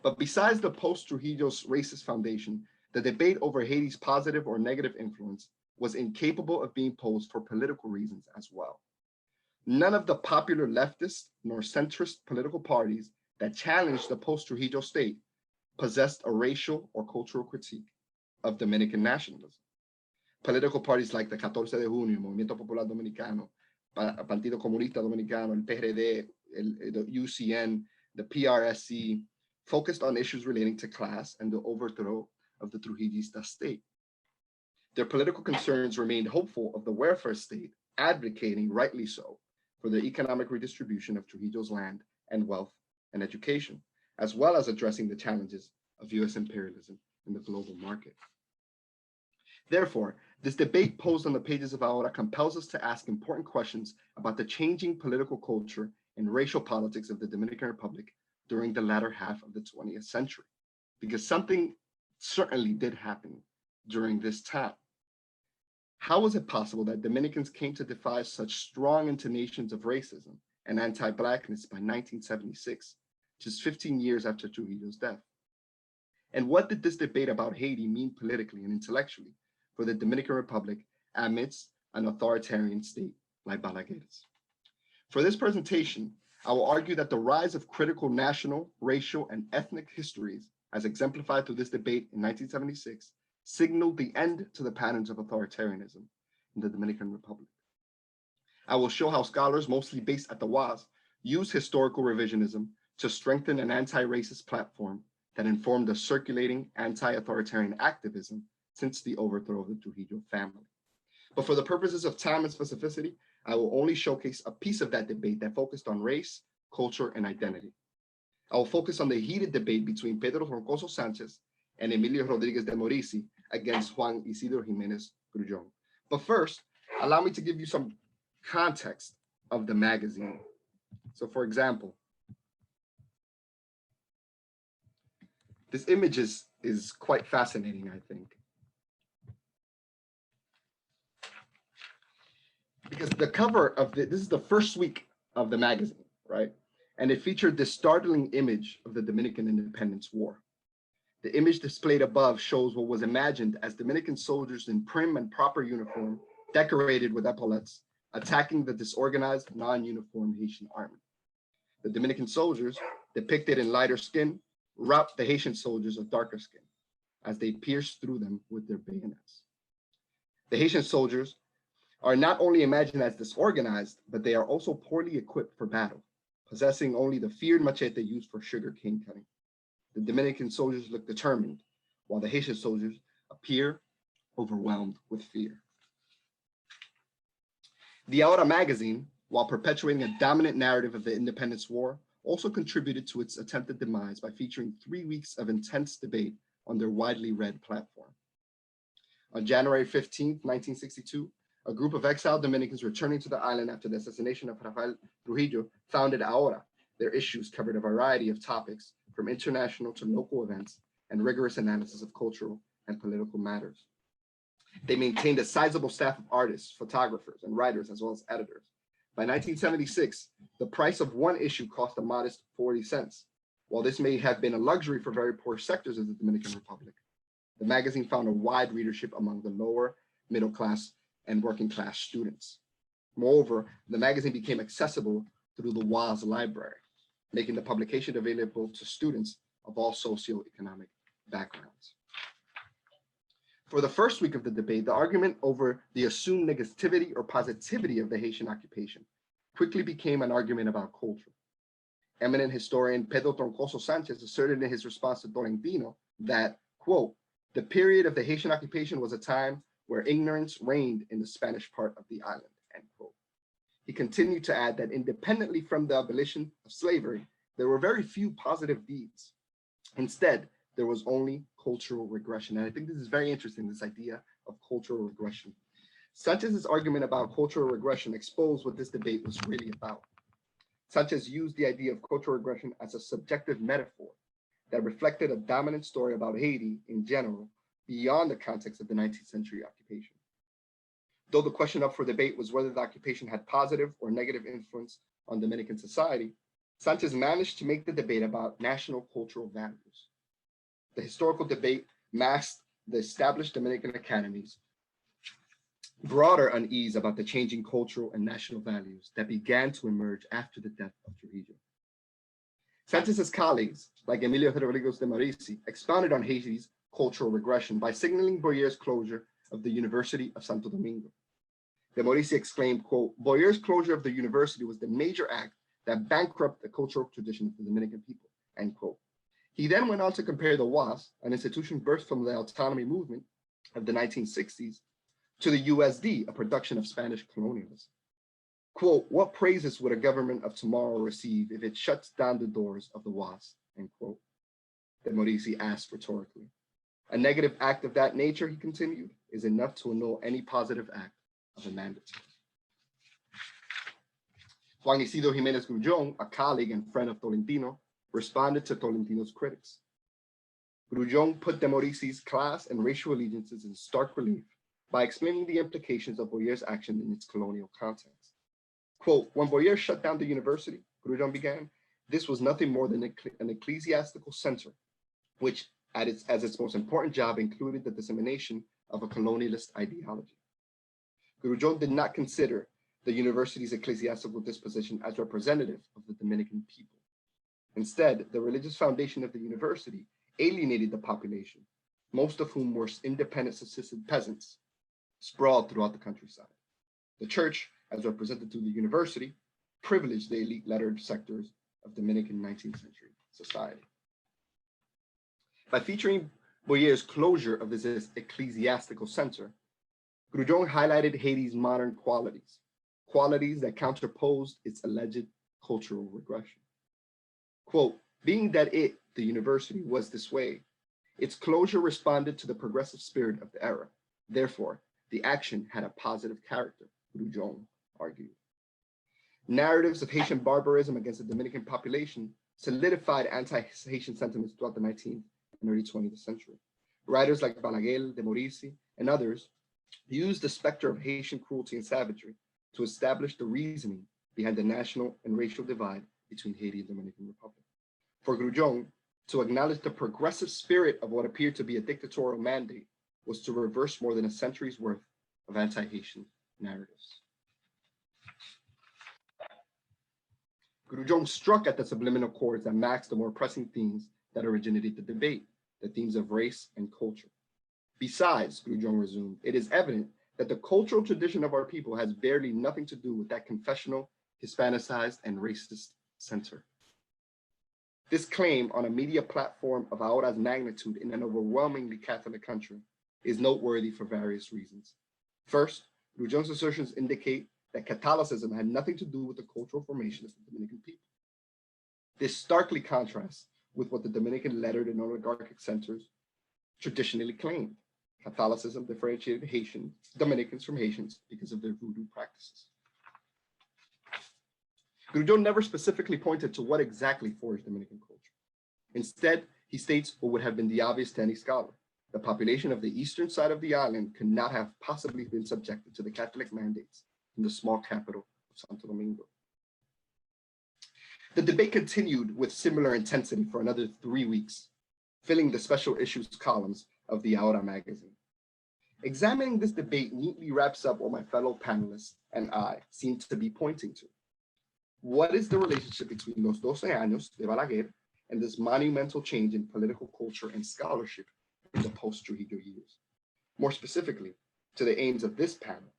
But besides the post-Trujillo's racist foundation, the debate over Haiti's positive or negative influence was incapable of being posed for political reasons as well. None of the popular leftist nor centrist political parties that challenged the post-Trujillo state possessed a racial or cultural critique of Dominican nationalism. Political parties like the 14 de Junio, Movimiento Popular Dominicano, Partido Comunista Dominicano, el Ph.D, the UCN, the PRSC, focused on issues relating to class and the overthrow of the Trujillista state. Their political concerns remained hopeful of the welfare state, advocating, rightly so, for the economic redistribution of Trujillo's land and wealth and education, as well as addressing the challenges of US imperialism in the global market. Therefore, this debate posed on the pages of Ahora compels us to ask important questions about the changing political culture and racial politics of the Dominican Republic during the latter half of the 20th century, because something certainly did happen during this time. How was it possible that Dominicans came to defy such strong intonations of racism and anti-Blackness by 1976, just 15 years after Trujillo's death? And what did this debate about Haiti mean politically and intellectually for the Dominican Republic amidst an authoritarian state like Balaguer's? For this presentation, I will argue that the rise of critical national, racial, and ethnic histories, as exemplified through this debate in 1976, signaled the end to the patterns of authoritarianism in the Dominican Republic. I will show how scholars, mostly based at the UAS, use historical revisionism to strengthen an anti-racist platform that informed the circulating anti-authoritarian activism since the overthrow of the Trujillo family. But for the purposes of time and specificity, I will only showcase a piece of that debate that focused on race, culture, and identity. I will focus on the heated debate between Pedro Troncoso Sanchez and Emilio Rodriguez de Maurici against Juan Isidro Jimenez Grullón. But first, allow me to give you some context of the magazine. So for example, this image is quite fascinating, I think. Because the cover of this is the first week of the magazine, right? And it featured this startling image of the Dominican Independence War. The image displayed above shows what was imagined as Dominican soldiers in prim and proper uniform, decorated with epaulettes, attacking the disorganized, non-uniform Haitian army. The Dominican soldiers, depicted in lighter skin, rout the Haitian soldiers of darker skin as they pierce through them with their bayonets. The Haitian soldiers are not only imagined as disorganized, but they are also poorly equipped for battle, possessing only the feared machete used for sugar cane cutting. The Dominican soldiers look determined, while the Haitian soldiers appear overwhelmed with fear. The Ahora magazine, while perpetuating a dominant narrative of the Independence War, also contributed to its attempted demise by featuring 3 weeks of intense debate on their widely read platform. On January 15, 1962, a group of exiled Dominicans returning to the island after the assassination of Rafael Trujillo founded Ahora. Their issues covered a variety of topics, from international to local events, and rigorous analysis of cultural and political matters. They maintained a sizable staff of artists, photographers, and writers, as well as editors. By 1976, the price of one issue cost a modest 40 cents. While this may have been a luxury for very poor sectors of the Dominican Republic, the magazine found a wide readership among the lower, middle class, and working class students. Moreover, the magazine became accessible through the WAS library, making the publication available to students of all socioeconomic backgrounds. For the first week of the debate, the argument over the assumed negativity or positivity of the Haitian occupation quickly became an argument about culture. Eminent historian Pedro Troncoso Sanchez asserted in his response to Tolentino that, quote, the period of the Haitian occupation was a time where ignorance reigned in the Spanish part of the island, end quote. He continued to add that independently from the abolition of slavery, there were very few positive deeds. Instead, there was only cultural regression. And I think this is very interesting, this idea of cultural regression. Sanchez's argument about cultural regression exposed what this debate was really about. Sanchez used the idea of cultural regression as a subjective metaphor that reflected a dominant story about Haiti in general, beyond the context of the 19th century occupation. Though the question up for debate was whether the occupation had positive or negative influence on Dominican society, Sanchez managed to make the debate about national cultural values. The historical debate masked the established Dominican academies' broader unease about the changing cultural and national values that began to emerge after the death of Trujillo. Sanchez's colleagues, like Emilio Rodriguez de Maurici, expounded on Haiti's cultural regression by signaling Boyer's closure of the University of Santo Domingo. De Maurici exclaimed, quote, Boyer's closure of the university was the major act that bankrupted the cultural tradition of the Dominican people, end quote. He then went on to compare the WAS, an institution birthed from the autonomy movement of the 1960s, to the USD, a production of Spanish colonialism. Quote, what praises would a government of tomorrow receive if it shuts down the doors of the WAS, end quote. De Maurici asked rhetorically. A negative act of that nature, he continued, is enough to annul any positive act of a mandate. Juan Isidro Jimenez Grullón, a colleague and friend of Tolentino, responded to Tolentino's critics. Grullón put de Maurici's class and racial allegiances in stark relief by explaining the implications of Boyer's action in its colonial context. Quote, when Boyer shut down the university, Grullón began, this was nothing more than an ecclesiastical center, which as its most important job included the dissemination of a colonialist ideology. Grullón did not consider the university's ecclesiastical disposition as representative of the Dominican people. Instead, the religious foundation of the university alienated the population, most of whom were independent subsistent peasants sprawled throughout the countryside. The church, as represented through the university, privileged the elite lettered sectors of Dominican 19th century society. By featuring Boyer's closure of this ecclesiastical center, Grullón highlighted Haiti's modern qualities that counterposed its alleged cultural regression. Quote, being that the university, was this way, its closure responded to the progressive spirit of the era. Therefore, the action had a positive character, Grullón argued. Narratives of Haitian barbarism against the Dominican population solidified anti-Haitian sentiments throughout the 19th and early 20th century. Writers like Balaguer, de Maurici, and others used the specter of Haitian cruelty and savagery to establish the reasoning behind the national and racial divide between Haiti and the Dominican Republic. For Grullón, to acknowledge the progressive spirit of what appeared to be a dictatorial mandate was to reverse more than a century's worth of anti-Haitian narratives. Grullón struck at the subliminal chords that masked the more pressing themes that originated the debate, the themes of race and culture. Besides, Grullón resumed, it is evident that the cultural tradition of our people has barely nothing to do with that confessional, Hispanicized, and racist center. This claim on a media platform of Ahora's magnitude in an overwhelmingly Catholic country is noteworthy for various reasons. First, Grullón's assertions indicate that Catholicism had nothing to do with the cultural formation of the Dominican people. This starkly contrasts with what the Dominican lettered and oligarchic centers traditionally claimed. Catholicism differentiated Dominicans from Haitians because of their voodoo practices. Grullón never specifically pointed to what exactly forged Dominican culture. Instead, he states what would have been the obvious to any scholar. The population of the eastern side of the island could not have possibly been subjected to the Catholic mandates in the small capital of Santo Domingo. The debate continued with similar intensity for another 3 weeks, filling the special issues columns of the Ahora magazine. Examining this debate neatly wraps up what my fellow panelists and I seem to be pointing to. What is the relationship between Los Doce Años de Balaguer and this monumental change in political culture and scholarship in the post-Trujillo years? More specifically, to the aims of this panel,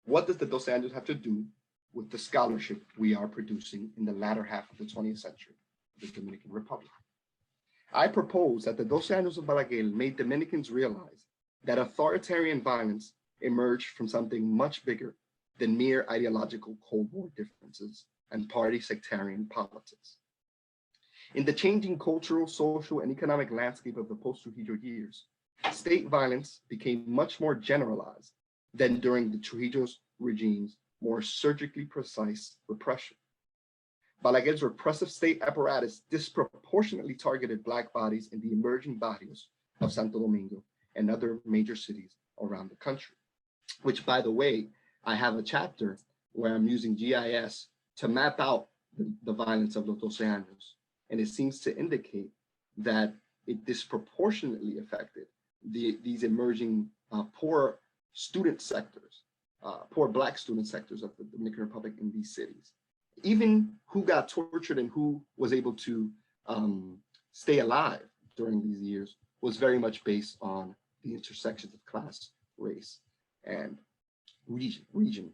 what does the Doce Años have to do with the scholarship we are producing in the latter half of the 20th century of the Dominican Republic? I propose that the Doce Años of Balaguer made Dominicans realize that authoritarian violence emerged from something much bigger than mere ideological Cold War differences and party sectarian politics. In the changing cultural, social, and economic landscape of the post-Trujillo years, state violence became much more generalized than during the Trujillo's regime's more surgically precise repression. Balaguer's repressive state apparatus disproportionately targeted Black bodies in the emerging barrios of Santo Domingo and other major cities around the country, which, by the way, I have a chapter where I'm using GIS to map out the violence of Los Doce Años. And it seems to indicate that it disproportionately affected these emerging poor student sectors, poor Black student sectors of the Dominican Republic in these cities. Even who got tortured and who was able to stay alive during these years was very much based on the intersections of class, race, and region.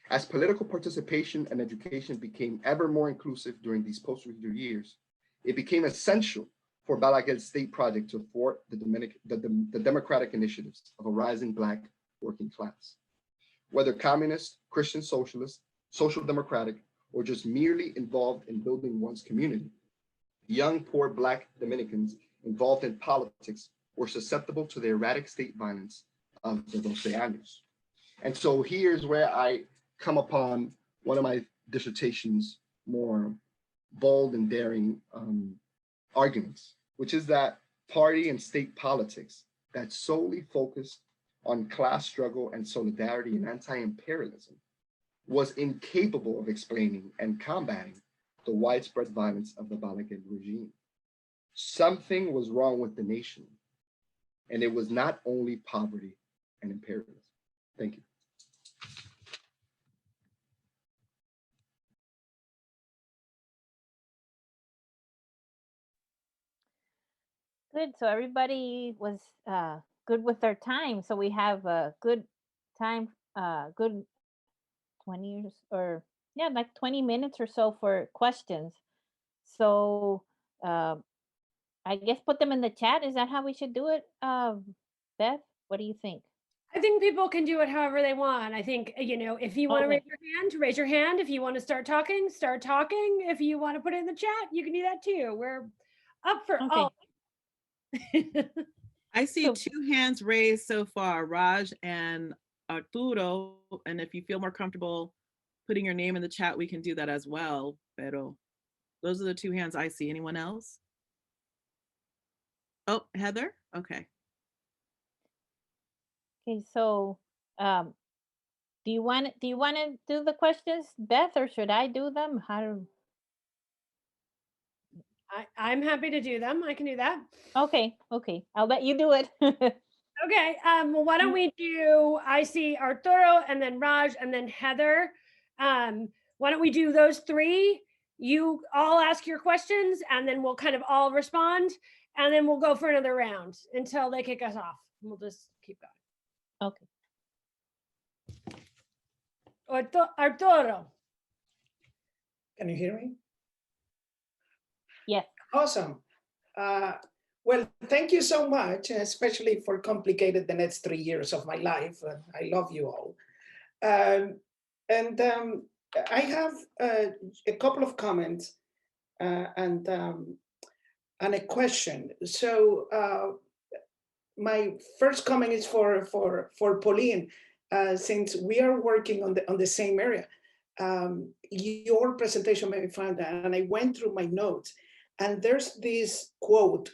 As political participation and education became ever more inclusive during these post-Trujillo years, it became essential for Balaguer's state project to thwart the democratic initiatives of a rising Black working class. Whether communist, Christian socialist, social democratic, or just merely involved in building one's community, young, poor Black Dominicans involved in politics were susceptible to the erratic state violence of the Doce Años. And so here's where I come upon one of my dissertation's more bold and daring arguments, which is that party and state politics that solely focused on class struggle and solidarity and anti-imperialism was incapable of explaining and combating the widespread violence of the Balaguer regime. Something was wrong with the nation, and it was not only poverty and imperialism. Thank you. Good. So everybody was good with their time. So we have a good time, good 20 years or yeah, like 20 minutes or so for questions. So I guess put them in the chat. Is that how we should do it? Beth, what do you think? I think people can do it however they want. I think, you know, if you want to raise your hand. If you want to start talking, start talking. If you want to put it in the chat, you can do that too. We're up for all. I see 2 hands raised so far, Raj and Arturo. And if you feel more comfortable putting your name in the chat, we can do that as well. Pero those are the 2 hands I see. Anyone else? Oh, Heather? Okay. Okay, so do you want to do the questions, Beth, or should I do them? I'm happy to do them. I can do that. Okay. I'll let you do it. Okay. Well, why don't we do? I see Arturo and then Raj and then Heather. Why don't we do those 3? You all ask your questions, and then we'll kind of all respond, and then we'll go for another round until they kick us off. We'll just keep going. Okay. Arturo. Can you hear me? Yes. Awesome. Well, thank you so much, especially for complicated the next 3 years of my life. I love you all. I have a couple of comments and a question. So my first comment is for Pauline, since we are working on the same area. Your presentation made me find that, and I went through my notes, and there's this quote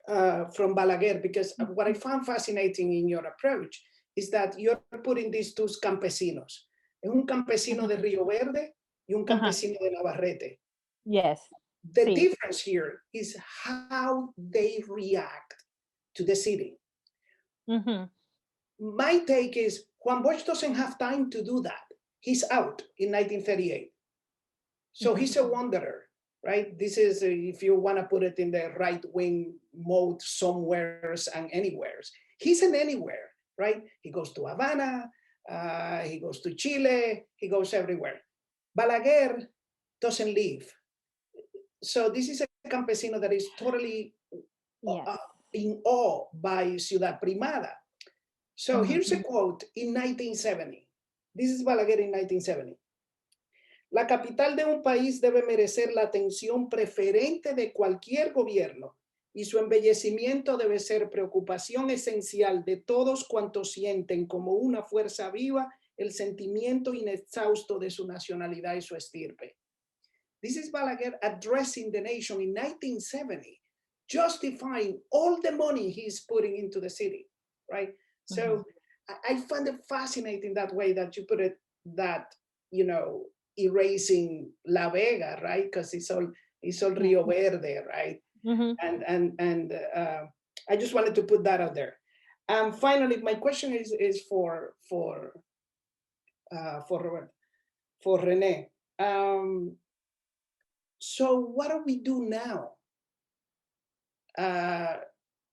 from Balaguer, because what I found fascinating in your approach is that you're putting these two campesinos. Es un campesino de Río Verde y un campesino de Navarrete. Yes. The difference here is how they react to the city. My take is Juan Bosch doesn't have time to do that. He's out in 1938. So he's a wanderer, right? This is, if you want to put it in the right-wing mode, somewheres and anywheres. He's an anywhere, right? He goes to Havana, he goes to Chile, he goes everywhere. Balaguer doesn't leave. So this is a campesino that is totally in awe by Ciudad Primada. So here's a quote in 1970. This is Balaguer in 1970. La capital de un país debe merecer la atención preferente de cualquier gobierno y su embellecimiento debe ser preocupación esencial de todos cuantos sienten como una fuerza viva el sentimiento inexhausto de su nacionalidad y su estirpe. This is Balaguer addressing the nation in 1970, justifying all the money he's putting into the city, right? So I find it fascinating that way that you put it, that, you know, erasing La Vega, right? Because it's all Rio Verde, right? And I just wanted to put that out there. And finally, my question is for Rene. So what do we do now?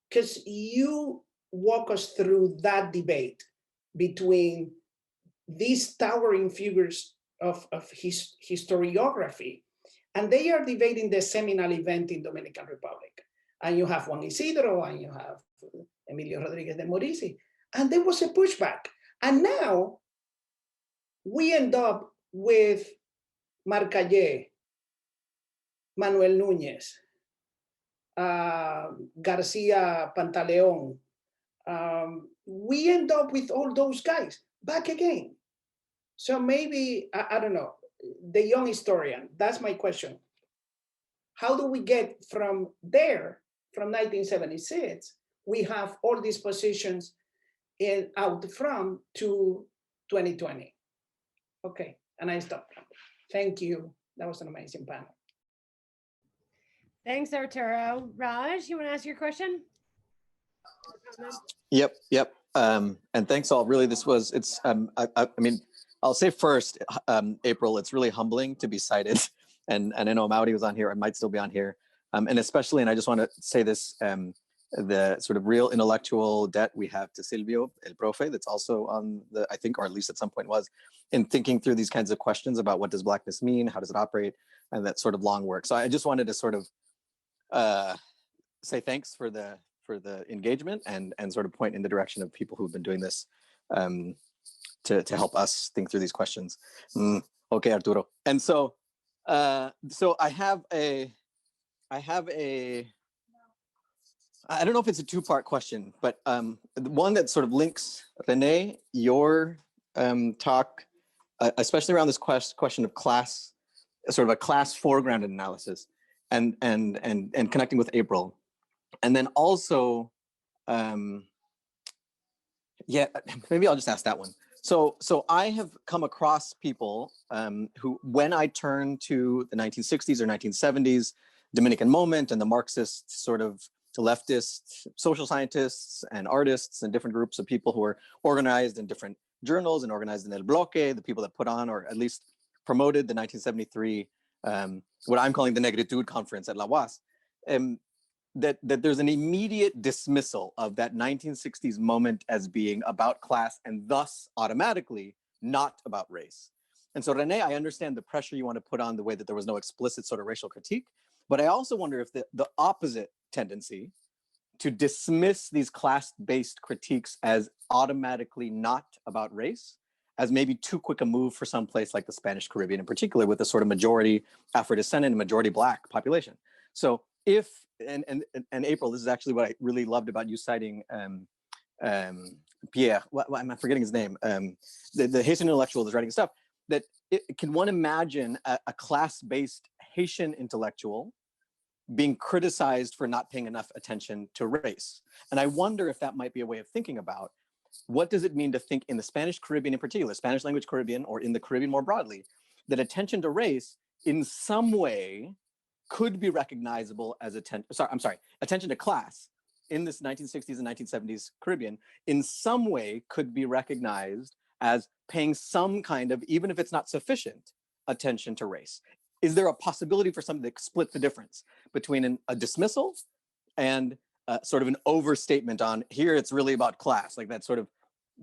Because you walk us through that debate between these towering figures of historiography, and they are debating the seminal event in Dominican Republic. And you have Juan Isidro, and you have Emilio Rodriguez de Morici, and there was a pushback. And now we end up with Marcallé, Manuel Núñez, Garcia Pantaleón. We end up with all those guys back again. So maybe, I don't know, the young historian, that's my question. How do we get from there, from 1976, we have all these positions out from to 2020? Okay, and I stop. Thank you. That was an amazing panel. Thanks, Arturo. Raj, you want to ask your question? Yep. And thanks all. Really, I mean, I'll say first, April, it's really humbling to be cited. And I know Mauri was on here, I might still be on here. And especially, and I just want to say this, the sort of real intellectual debt we have to Silvio, El Profe, that's also on the, I think, or at least at some point was, in thinking through these kinds of questions about what does Blackness mean, how does it operate, and that sort of long work. So I just wanted to sort of say thanks for the engagement and sort of point in the direction of people who've been doing this to help us think through these questions. Okay, Arturo. And so I have a I don't know if it's a two-part question, but one that sort of links, Rene, your talk, especially around this question of class, sort of a class foreground analysis, and connecting with April. And then also, yeah, maybe I'll just ask that one. So I have come across people who, when I turn to the 1960s or 1970s, Dominican moment and the Marxist sort of leftist social scientists and artists and different groups of people who are organized in different journals and organized in El Bloque, the people that put on or at least promoted the 1973, what I'm calling the Negritude Conference at La UAS. that there's an immediate dismissal of that 1960s moment as being about class and thus automatically not about race. And so, Rene, I understand the pressure you want to put on the way that there was no explicit sort of racial critique, but I also wonder if the opposite tendency to dismiss these class-based critiques as automatically not about race, as maybe too quick a move for some place like the Spanish Caribbean in particular, with a sort of majority Afro-descendant and majority Black population. So if, and April, this is actually what I really loved about you citing Pierre, am I forgetting his name? The Haitian intellectual that's writing stuff, that can one imagine a class-based Haitian intellectual being criticized for not paying enough attention to race? And I wonder if that might be a way of thinking about what does it mean to think in the Spanish Caribbean in particular, Spanish language Caribbean, or in the Caribbean more broadly, that attention to race in some way could be recognizable as attention to class in this 1960s and 1970s Caribbean in some way could be recognized as paying some kind of, even if it's not sufficient, attention to race. Is there a possibility for something to split the difference between a dismissal and sort of an overstatement on here it's really about class, like that sort of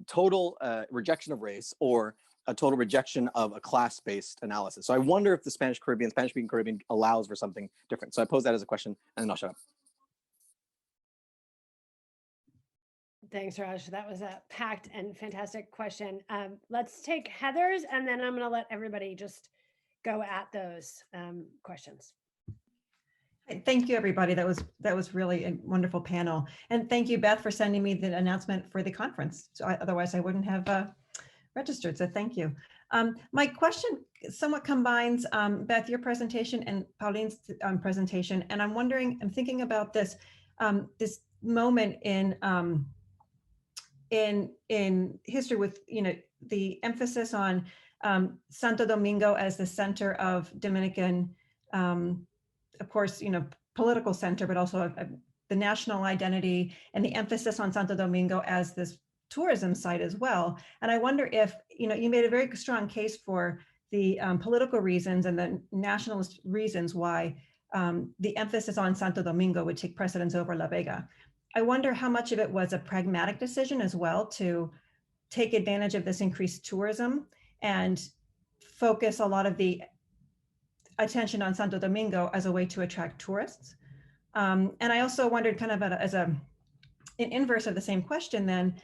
total rejection of race, or a total rejection of a class-based analysis? So I wonder if the Spanish-speaking Caribbean allows for something different. So I pose that as a question, and then I'll shut up. Thanks, Raj. That was a packed and fantastic question. Let's take Heather's, and then I'm going to let everybody just go at those questions. Thank you, everybody. That was really a wonderful panel. And thank you, Beth, for sending me the announcement for the conference. So otherwise I wouldn't have registered, so thank you. My question somewhat combines, Beth, your presentation and Pauline's presentation. And I'm wondering, I'm thinking about this, this moment in history with, the emphasis on Santo Domingo as the center of Dominican, of course, political center, but also the national identity, and the emphasis on Santo Domingo as this tourism site as well. And I wonder if, you made a very strong case for the political reasons and the nationalist reasons why the emphasis on Santo Domingo would take precedence over La Vega. I wonder how much of it was a pragmatic decision as well to take advantage of this increased tourism and focus a lot of the attention on Santo Domingo as a way to attract tourists. And I also wondered, kind of as an inverse of the same question then,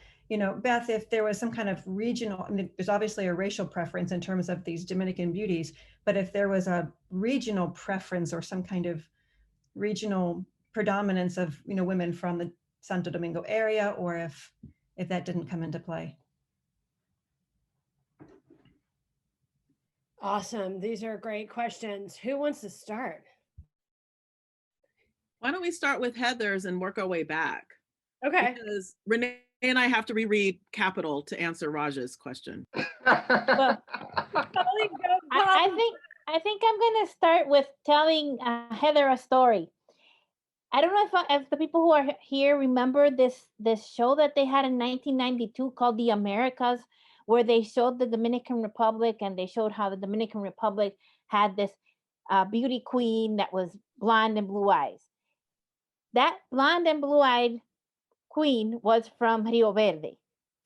Beth, if there was some kind of regional, there's obviously a racial preference in terms of these Dominican beauties, but if there was a regional preference or some kind of regional predominance of, women from the Santo Domingo area, or if that didn't come into play. Awesome. These are great questions. Who wants to start? Why don't we start with Heather's and work our way back? Okay. Because Rene and I have to reread Capital to answer Raj's question. Well, I think I'm gonna start with telling Heather a story. I don't know if the people who are here remember this show that they had in 1992 called The Americas, where they showed the Dominican Republic, and they showed how the Dominican Republic had this beauty queen that was blonde and blue eyes. That blonde and blue-eyed queen was from Rio Verde,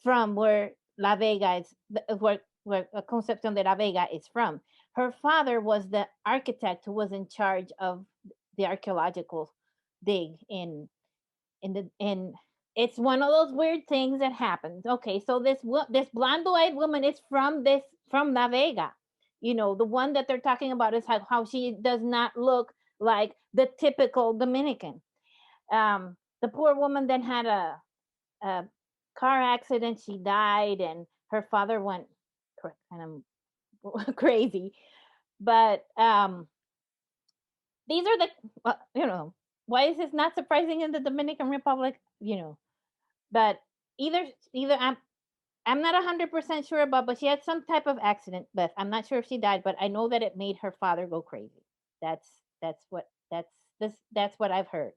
from where La Vega is, where Concepcion de La Vega is from. Her father was the architect who was in charge of the archaeological dig in it's one of those weird things that happens. Okay, so this blonde-eyed woman is from La Vega. The one that they're talking about is how she does not look like the typical Dominican. The poor woman then had a car accident. She died, and her father went kind of crazy. But these are why is this not surprising in the Dominican Republic? But either I'm not 100% sure about, but she had some type of accident, Beth. I'm not sure if she died, but I know that it made her father go crazy. That's what I've heard.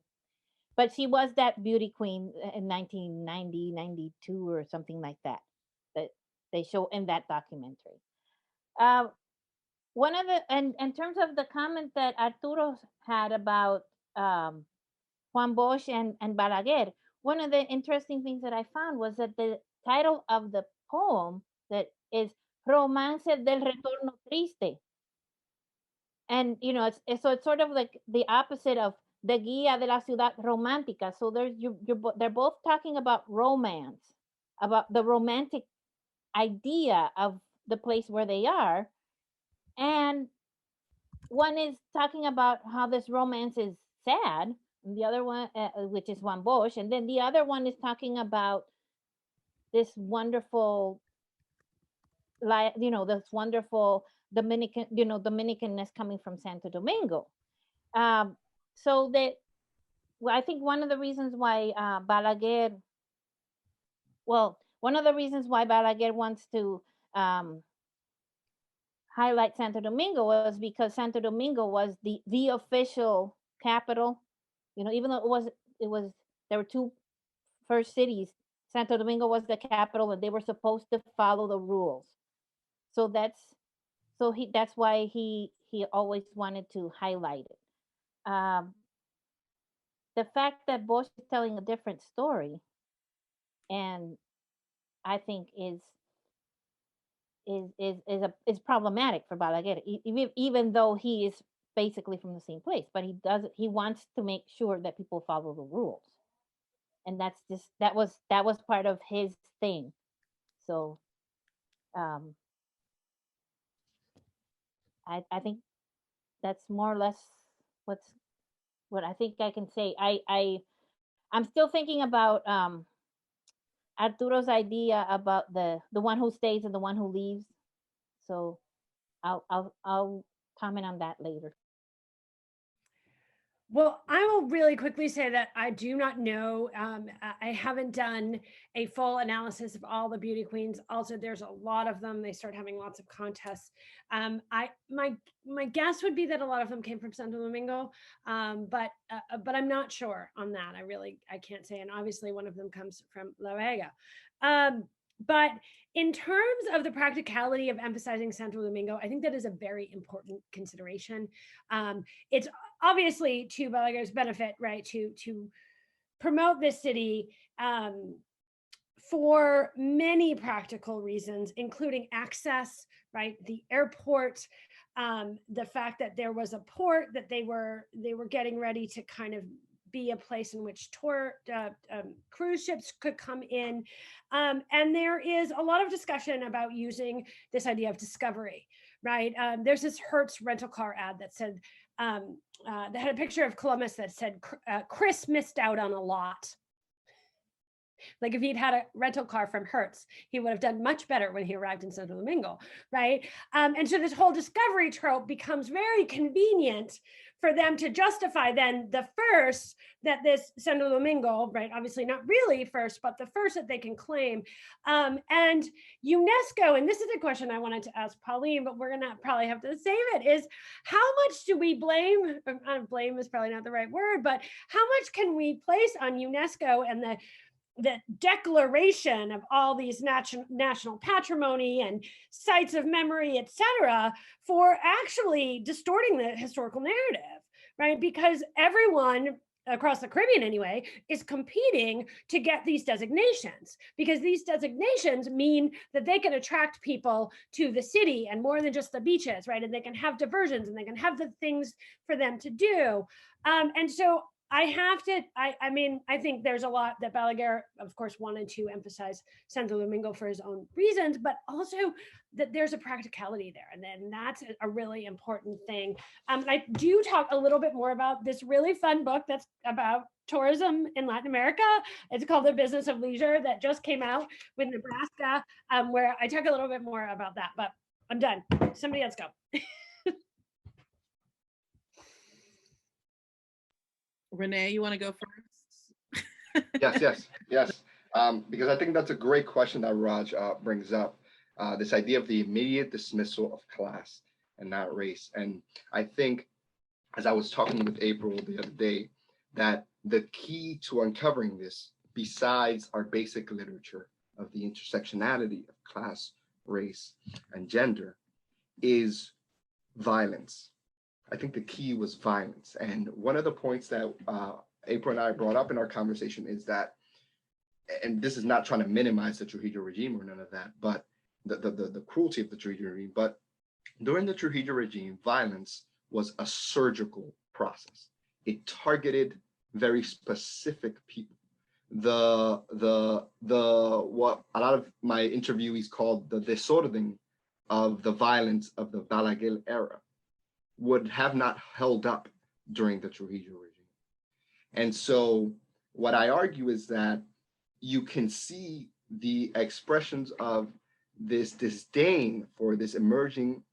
But she was that beauty queen in 1990, 92 or something like that they show in that documentary. One of the, and in terms of the comment that Arturo had about Juan Bosch and Balaguer. One of the interesting things that I found was that the title of the poem that is Romance del Retorno Triste. And you know, it's sort of like the opposite of the Guía de la Ciudad Romántica. So they're both talking about romance, about the romantic idea of the place where they are, and one is talking about how this romance is sad, and the other one, which is Juan Bosch, and then the other one is talking about this wonderful, this wonderful Dominican, Dominicanness coming from Santo Domingo. So that, well, I think one of the reasons why Balaguer wants to highlight Santo Domingo was because Santo Domingo was the official capital. Even though there were two first cities, Santo Domingo was the capital, and they were supposed to follow the rules. So that's why he always wanted to highlight it. The fact that Bosch is telling a different story, and I think is problematic for Balaguer, even though he is basically from the same place, but he wants to make sure that people follow the rules, and that was part of his thing. So I think that's more or less what I think I can say. I'm still thinking about Arturo's idea about the one who stays and the one who leaves. So I'll comment on that later. Well, I will really quickly say that I do not know. I haven't done a full analysis of all the beauty queens. Also, there's a lot of them. They start having lots of contests. My guess would be that a lot of them came from Santo Domingo, but I'm not sure on that. I can't say. And obviously, one of them comes from La Vega. But in terms of the practicality of emphasizing Santo Domingo, I think that is a very important consideration. It's obviously to Balaguer's benefit, right, to promote this city for many practical reasons, including access, right, the airport, the fact that there was a port that they were getting ready to kind of be a place in which cruise ships could come in. And there is a lot of discussion about using this idea of discovery, right? There's this Hertz rental car ad that said, that had a picture of Columbus that said, Chris missed out on a lot. Like if he'd had a rental car from Hertz, he would have done much better when he arrived in Santo Domingo, right? And so this whole discovery trope becomes very convenient for them to justify then the first that this Santo Domingo, right? Obviously not really first, but the first that they can claim. And UNESCO, and this is a question I wanted to ask Pauline, but we're gonna probably have to save it, is how much do we blame, blame is probably not the right word, but how much can we place on UNESCO and the declaration of all these national patrimony and sites of memory, et cetera, for actually distorting the historical narrative, right? Because everyone across the Caribbean anyway is competing to get these designations, because these designations mean that they can attract people to the city and more than just the beaches, right? And they can have diversions and they can have the things for them to do. And so I think there's a lot that Balaguer, of course, wanted to emphasize Santo Domingo for his own reasons, but also that there's a practicality there. And then that's a really important thing. I do talk a little bit more about this really fun book that's about tourism in Latin America. It's called The Business of Leisure, that just came out with Nebraska, where I talk a little bit more about that, but I'm done. Somebody else go. Rene, you want to go first? Yes. Because I think that's a great question that Raj brings up, this idea of the immediate dismissal of class and not race. And I think, as I was talking with April the other day, that the key to uncovering this, besides our basic literature of the intersectionality of class, race, and gender, is violence. I think the key was violence. And one of the points that April and I brought up in our conversation is that, and this is not trying to minimize the Trujillo regime or none of that, but the cruelty of the Trujillo regime, but during the Trujillo regime, violence was a surgical process. It targeted very specific people. What a lot of my interviewees called the desorden of the violence of the Balaguer era would have not held up during the Trujillo regime. And so what I argue is that you can see the expressions of this disdain for this emerging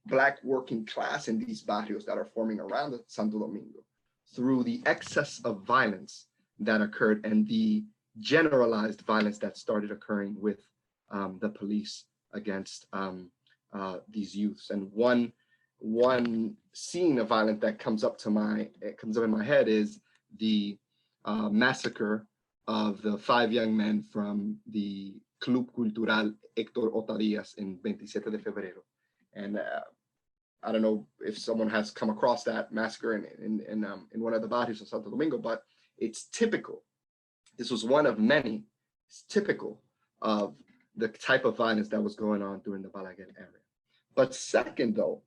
Black working class in these barrios that are forming around Santo Domingo through the excess of violence that occurred and the generalized violence that started occurring with the police against these youths. And one scene of violence that comes up in my head is the massacre of the 5 young men from the Club Cultural Héctor Otadías in 27 de Febrero. And I don't know if someone has come across that massacre in one of the barrios of Santo Domingo, but it's typical. This was one of many. It's typical of the type of violence that was going on during the Balaguer era. But second, though,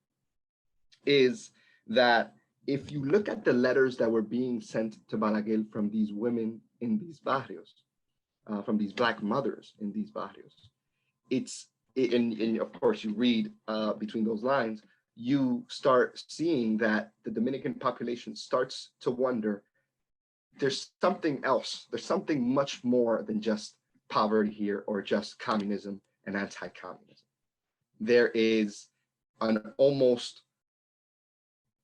is that if you look at the letters that were being sent to Balaguer from these women in these barrios, from these Black mothers in these barrios, and of course you read between those lines, you start seeing that the Dominican population starts to wonder, there's something else. There's something much more than just poverty here or just communism and anti-communism. There is an almost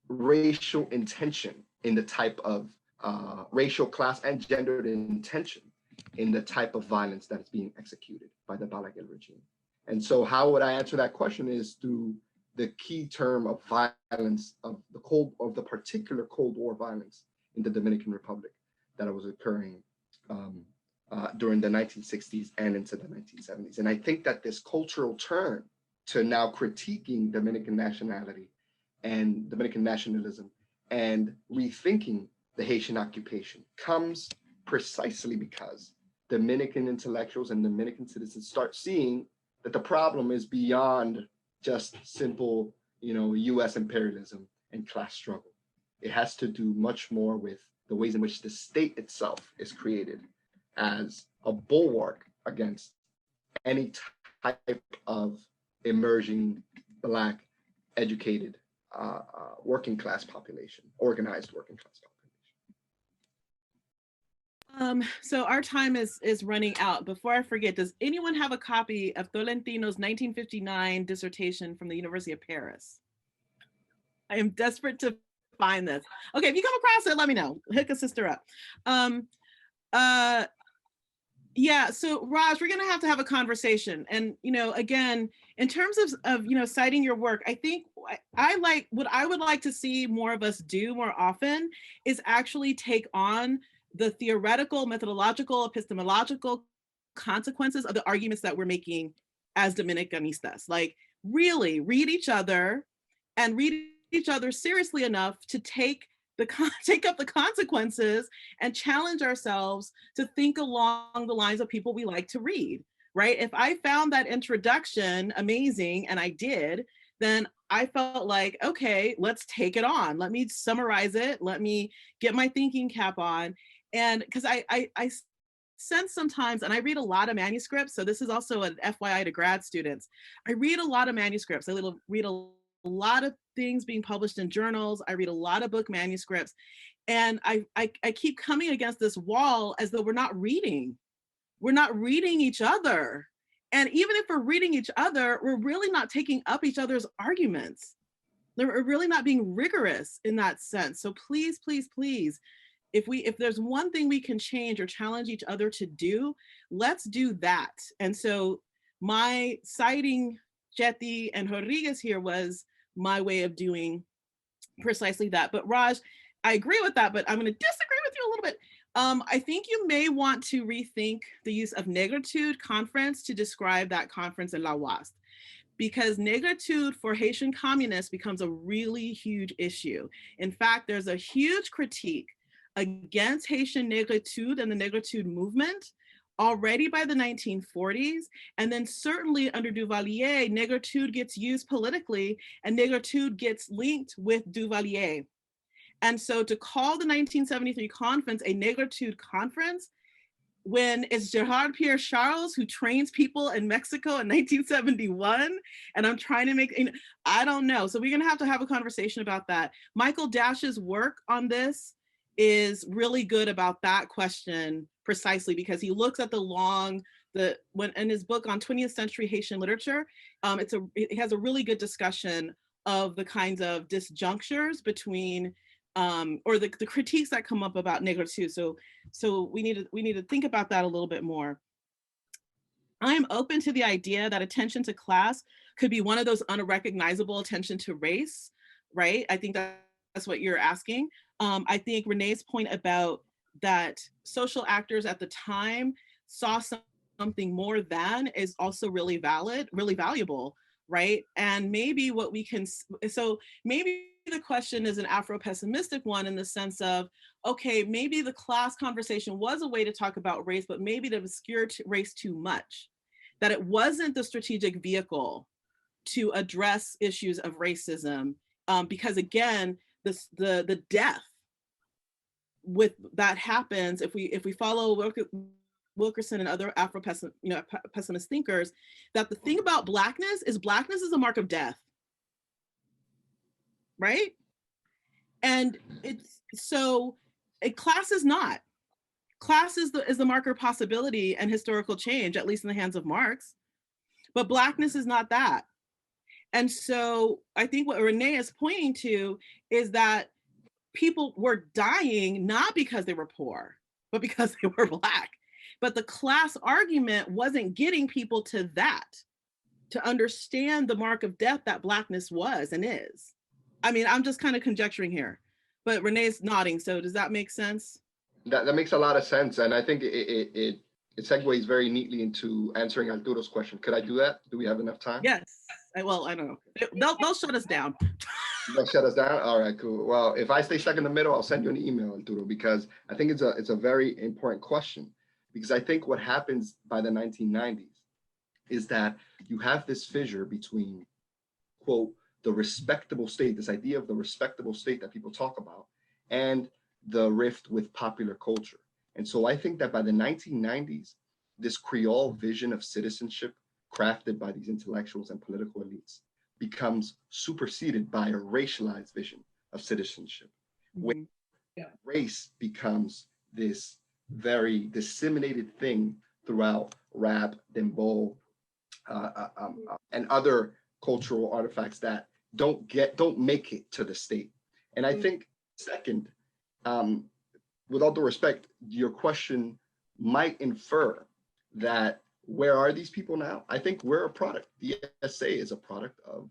racial intention in the type of racial, class, and gendered intention in the type of violence that is being executed by the Balaguer regime. And so how would I answer that question is through the key term of violence of the particular Cold War violence in the Dominican Republic that was occurring during the 1960s and into the 1970s. And I think that this cultural turn to now critiquing Dominican nationality and Dominican nationalism and rethinking the Haitian occupation comes precisely because Dominican intellectuals and Dominican citizens start seeing that the problem is beyond just simple, U.S. imperialism and class struggle. It has to do much more with the ways in which the state itself is created as a bulwark against any type of emerging Black, educated, working class population, organized working class population. So our time is running out. Before I forget, does anyone have a copy of Tolentino's 1959 dissertation from the University of Paris? I am desperate to find this. Okay, if you come across it, let me know. Hook a sister up. Yeah, so Raj, we're gonna have to have a conversation. And again, in terms of citing your work, I think what I would like to see more of us do more often is actually take on the theoretical, methodological, epistemological consequences of the arguments that we're making as Dominicanistas. Like really read each other and read each other seriously enough to take up the consequences and challenge ourselves to think along the lines of people we like to read, right? If I found that introduction amazing, and I did, then I felt like, okay, let's take it on. Let me summarize it. Let me get my thinking cap on. And because I sense sometimes, and I read a lot of manuscripts, so this is also an FYI to grad students, I read a lot of manuscripts. I read a lot of things being published in journals. I read a lot of book manuscripts. And I keep coming against this wall as though we're not reading. We're not reading each other. And even if we're reading each other, we're really not taking up each other's arguments. We're really not being rigorous in that sense. So please, please, please, if there's one thing we can change or challenge each other to do, let's do that. And so my citing Chetty and Rodriguez here was my way of doing precisely that. But Raj, I agree with that, but I'm going to disagree with you a little bit. I think you may want to rethink the use of negritude conference to describe that conference in La UAST, because negritude for Haitian communists becomes a really huge issue. In fact, there's a huge critique against Haitian negritude and the negritude movement already by the 1940s. And then certainly under Duvalier, negritude gets used politically and negritude gets linked with Duvalier. And so to call the 1973 conference a negritude conference, when it's Gerard Pierre Charles who trains people in Mexico in 1971, and I'm trying to make, I don't know. So we're gonna have a conversation about that. Michael Dash's work on this is really good about that question precisely because he looks at when in his book on 20th century Haitian literature, it has a really good discussion of the kinds of disjunctures between or the critiques that come up about negritude. So we need to think about that a little bit more. I am open to the idea that attention to class could be one of those unrecognizable attention to race, right? I think that's what you're asking. I think Renee's point about that social actors at the time saw something more than is also really valid, really valuable, right? And maybe what we can, so maybe the question is an Afro-pessimistic one in the sense of, okay, maybe the class conversation was a way to talk about race, but maybe to obscure race too much, that it wasn't the strategic vehicle to address issues of racism, because again, the death with that happens if we follow Wilkerson and other Afro-pessimist thinkers, that the thing about blackness is a mark of death, right? And it's so class is not. Class is the marker of possibility and historical change, at least in the hands of Marx, but blackness is not that. And so I think what Rene is pointing to is that people were dying not because they were poor, but because they were Black. But the class argument wasn't getting people to that, to understand the mark of death that Blackness was and is. I mean, I'm just kind of conjecturing here, but Renee's nodding. So does that make sense? That makes a lot of sense. And I think it segues very neatly into answering Arturo's question. Could I do that? Do we have enough time? Yes. Well, I don't know. They'll shut us down. They'll shut us down? All right, cool. Well, if I stay stuck in the middle, I'll send you an email, Arturo, because I think it's a very important question. Because I think what happens by the 1990s is that you have this fissure between, quote, the respectable state, this idea of the respectable state that people talk about, and the rift with popular culture. And so I think that by the 1990s, this Creole vision of citizenship crafted by these intellectuals and political elites becomes superseded by a racialized vision of citizenship, where race becomes this very disseminated thing throughout rap, dembow, and other cultural artifacts that don't make it to the state. And I think, second, with all due respect, your question might infer that where are these people now? I think we're a product. The essay is a product of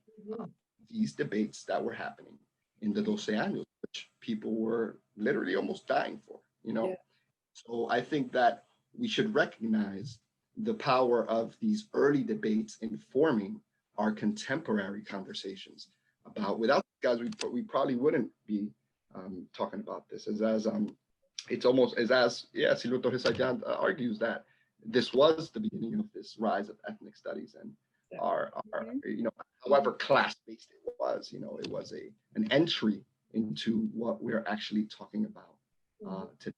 these debates that were happening in the Doce An, which people were literally almost dying for, you know? Yeah. So I think that we should recognize the power of these early debates informing our contemporary conversations about, without guys, we probably wouldn't be talking about this. It's almost as Silvio Torres Ayllón argues that this was the beginning of this rise of ethnic studies and our however class-based it was, it was an entry into what we're actually talking about today.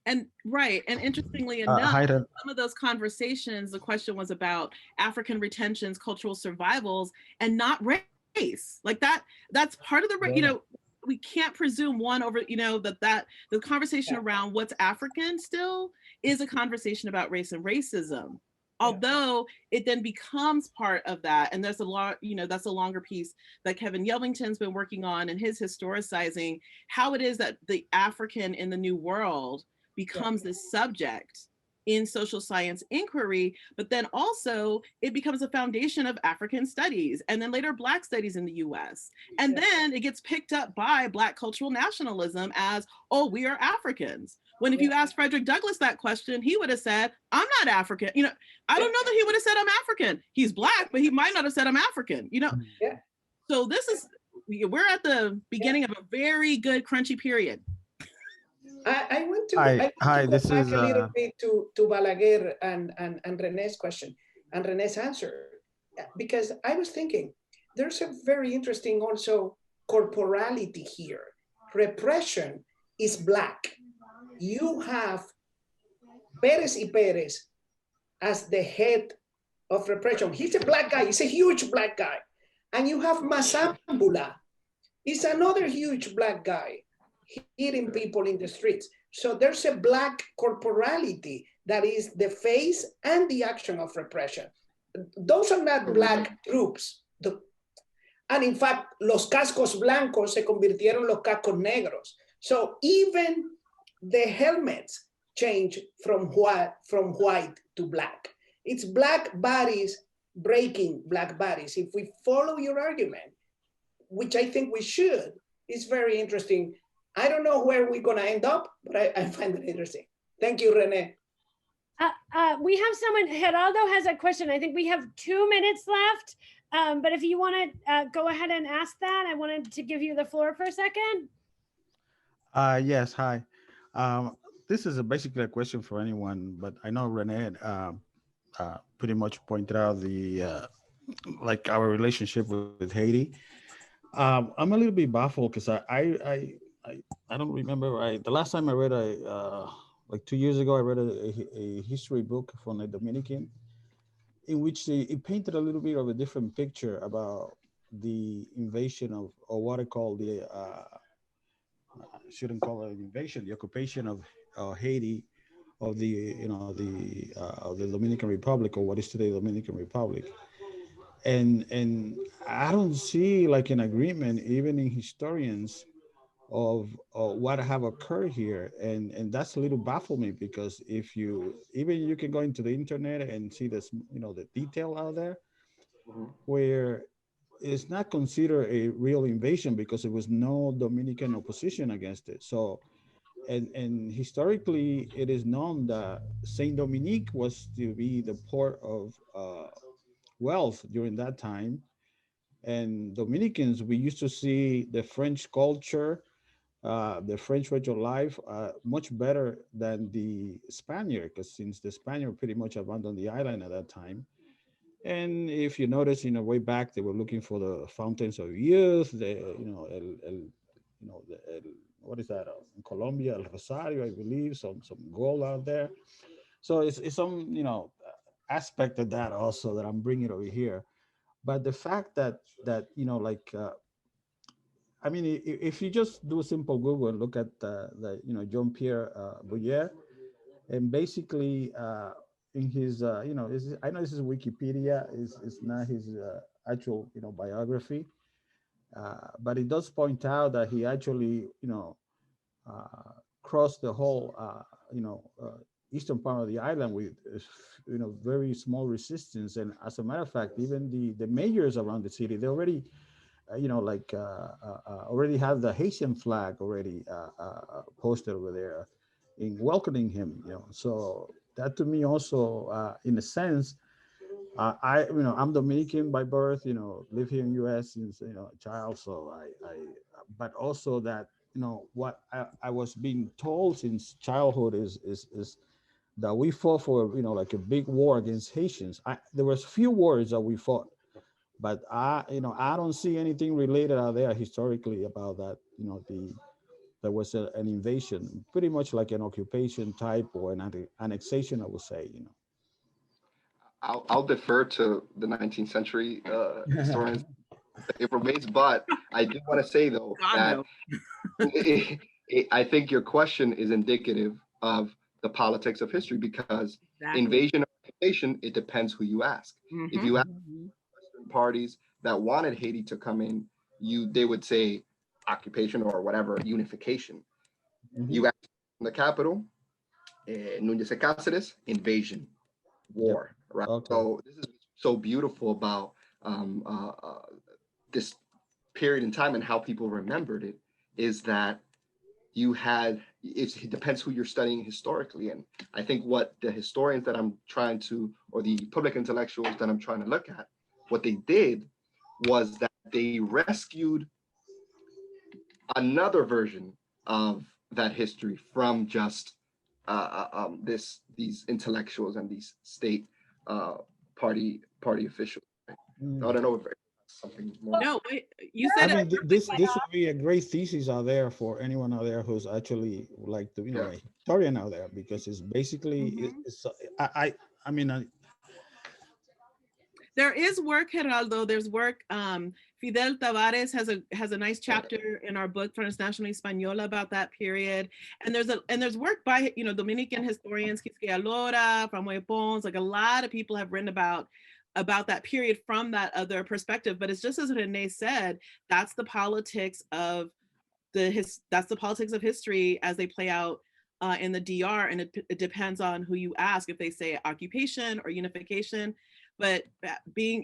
And right, and interestingly enough, some of those conversations, the question was about African retentions, cultural survivals, and not race. Like that's part of the, we can't presume one over, that the conversation around what's African still is a conversation about race and racism. Although it then becomes part of that, and there's a lot, that's a longer piece that Kevin Yelvington's been working on in his historicizing how it is that the African in the New World becomes this subject in social science inquiry, but then also it becomes a foundation of African studies and then later Black studies in the US. And then it gets picked up by Black cultural nationalism as, oh, we are Africans. When if you asked Frederick Douglass that question, he would have said, I'm not African. I don't know that he would have said I'm African. He's Black, but he might not have said I'm African, So this is, we're at the beginning of a very good crunchy period. I want to, Hi, go this back is a little bit to Balaguer and Rene's question and Rene's answer, because I was thinking there's a very interesting also corporality here. Repression is black. You have Pérez y Pérez as the head of repression. He's a black guy. He's a huge black guy. And you have Masambula. He's another huge black guy hitting people in the streets. So there's a black corporality that is the face and the action of repression. Those are not black troops. And in fact, los cascos blancos se convirtieron en los cascos negros. So even the helmets change from white to black. It's black bodies breaking black bodies. If we follow your argument, which I think we should, it's very interesting. I don't know where we're gonna end up, but I find it interesting. Thank you, Rene. We have someone, Geraldo has a question. I think we have 2 minutes left, but if you wanna go ahead and ask that, I wanted to give you the floor for a second. Yes, hi. This is basically a question for anyone, but I know Rene pretty much pointed out the like our relationship with Haiti. I'm a little bit baffled because I don't remember. The last time I read like 2 years ago, I read a history book from a Dominican, in which it painted a little bit of a different picture about the invasion of, or what I call the I shouldn't call it an invasion, the occupation of Haiti, of the of the Dominican Republic, or what is today the Dominican Republic. And I don't see like an agreement even in historians of what have occurred here, and that's a little baffle me, because if you can go into the internet and see this, the detail out there, where it's not considered a real invasion because there was no Dominican opposition against it. So and historically it is known that Saint Dominique was to be the port of wealth during that time. And Dominicans, we used to see the French culture, the French way of life, much better than the Spaniard, because since the Spaniard pretty much abandoned the island at that time. And if you notice, way back, they were looking for the fountains of youth, what is that? In Colombia, El Rosario, I believe, some gold out there. So it's some, aspect of that also that I'm bringing over here. But the fact that I mean, if you just do a simple Google and look at the Jean-Pierre Bouyer, and basically in his I know this is Wikipedia, is not his actual biography, but it does point out that he actually crossed the whole eastern part of the island with very small resistance. And as a matter of fact, even the mayors around the city, they already already have the Haitian flag already posted over there in welcoming him. So that to me also, in a sense, I'm Dominican by birth. Live here in U.S. since a child. So but also that what I was being told since childhood is that we fought for like a big war against Haitians. There was few wars that we fought, but I don't see anything related out there historically about that. There was an invasion, pretty much like an occupation type or an annexation, I would say. I'll defer to the 19th century historians, it remains, but I do want to say though that I think your question is indicative of the politics of history, because invasion or occupation, it depends who you ask. If you ask Western parties that wanted Haiti to come in, they would say occupation or whatever, unification. You ask the capital, Núñez de Cáceres, invasion, war, right? Okay. So this is so beautiful about this period in time and how people remembered it, is that it depends who you're studying historically. And I think what the historians that I'm trying to, or the public intellectuals that I'm trying to look at, what they did was that they rescued another version of that history from just these intellectuals and these state party officials. I don't know if something more. No, wait, you I said mean, this would be a great thesis out there for anyone out there who's actually like to, Yeah. a historian out there, because it's basically, it's, I mean, there is work, Geraldo. There's work. Fidel Tavares has a nice chapter in our book, Transnational Hispaniola, about that period. And there's work by Dominican historians, Quisqueya from Pons. Like a lot of people have written about that period from that other perspective. But it's just as Rene said, that's the politics of history as they play out in the DR, and it depends on who you ask if they say occupation or unification. But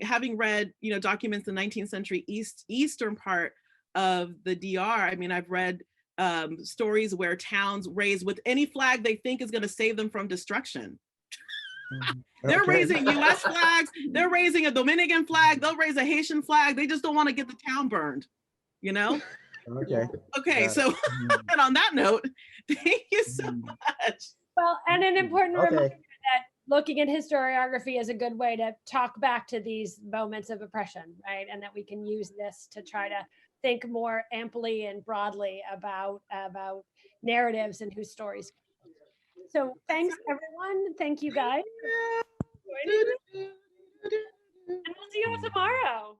having read documents in the 19th century eastern part of the DR, I mean, I've read stories where towns raise with any flag they think is going to save them from destruction. They're raising US flags, they're raising a Dominican flag, they'll raise a Haitian flag, they just don't want to get the town burned, Okay, so and on that note, thank you so much. Well, and an important reminder that looking at historiography is a good way to talk back to these moments of oppression, right? And that we can use this to try to think more amply and broadly about narratives and whose stories. So thanks, everyone. Thank you, guys. And we'll see you all tomorrow.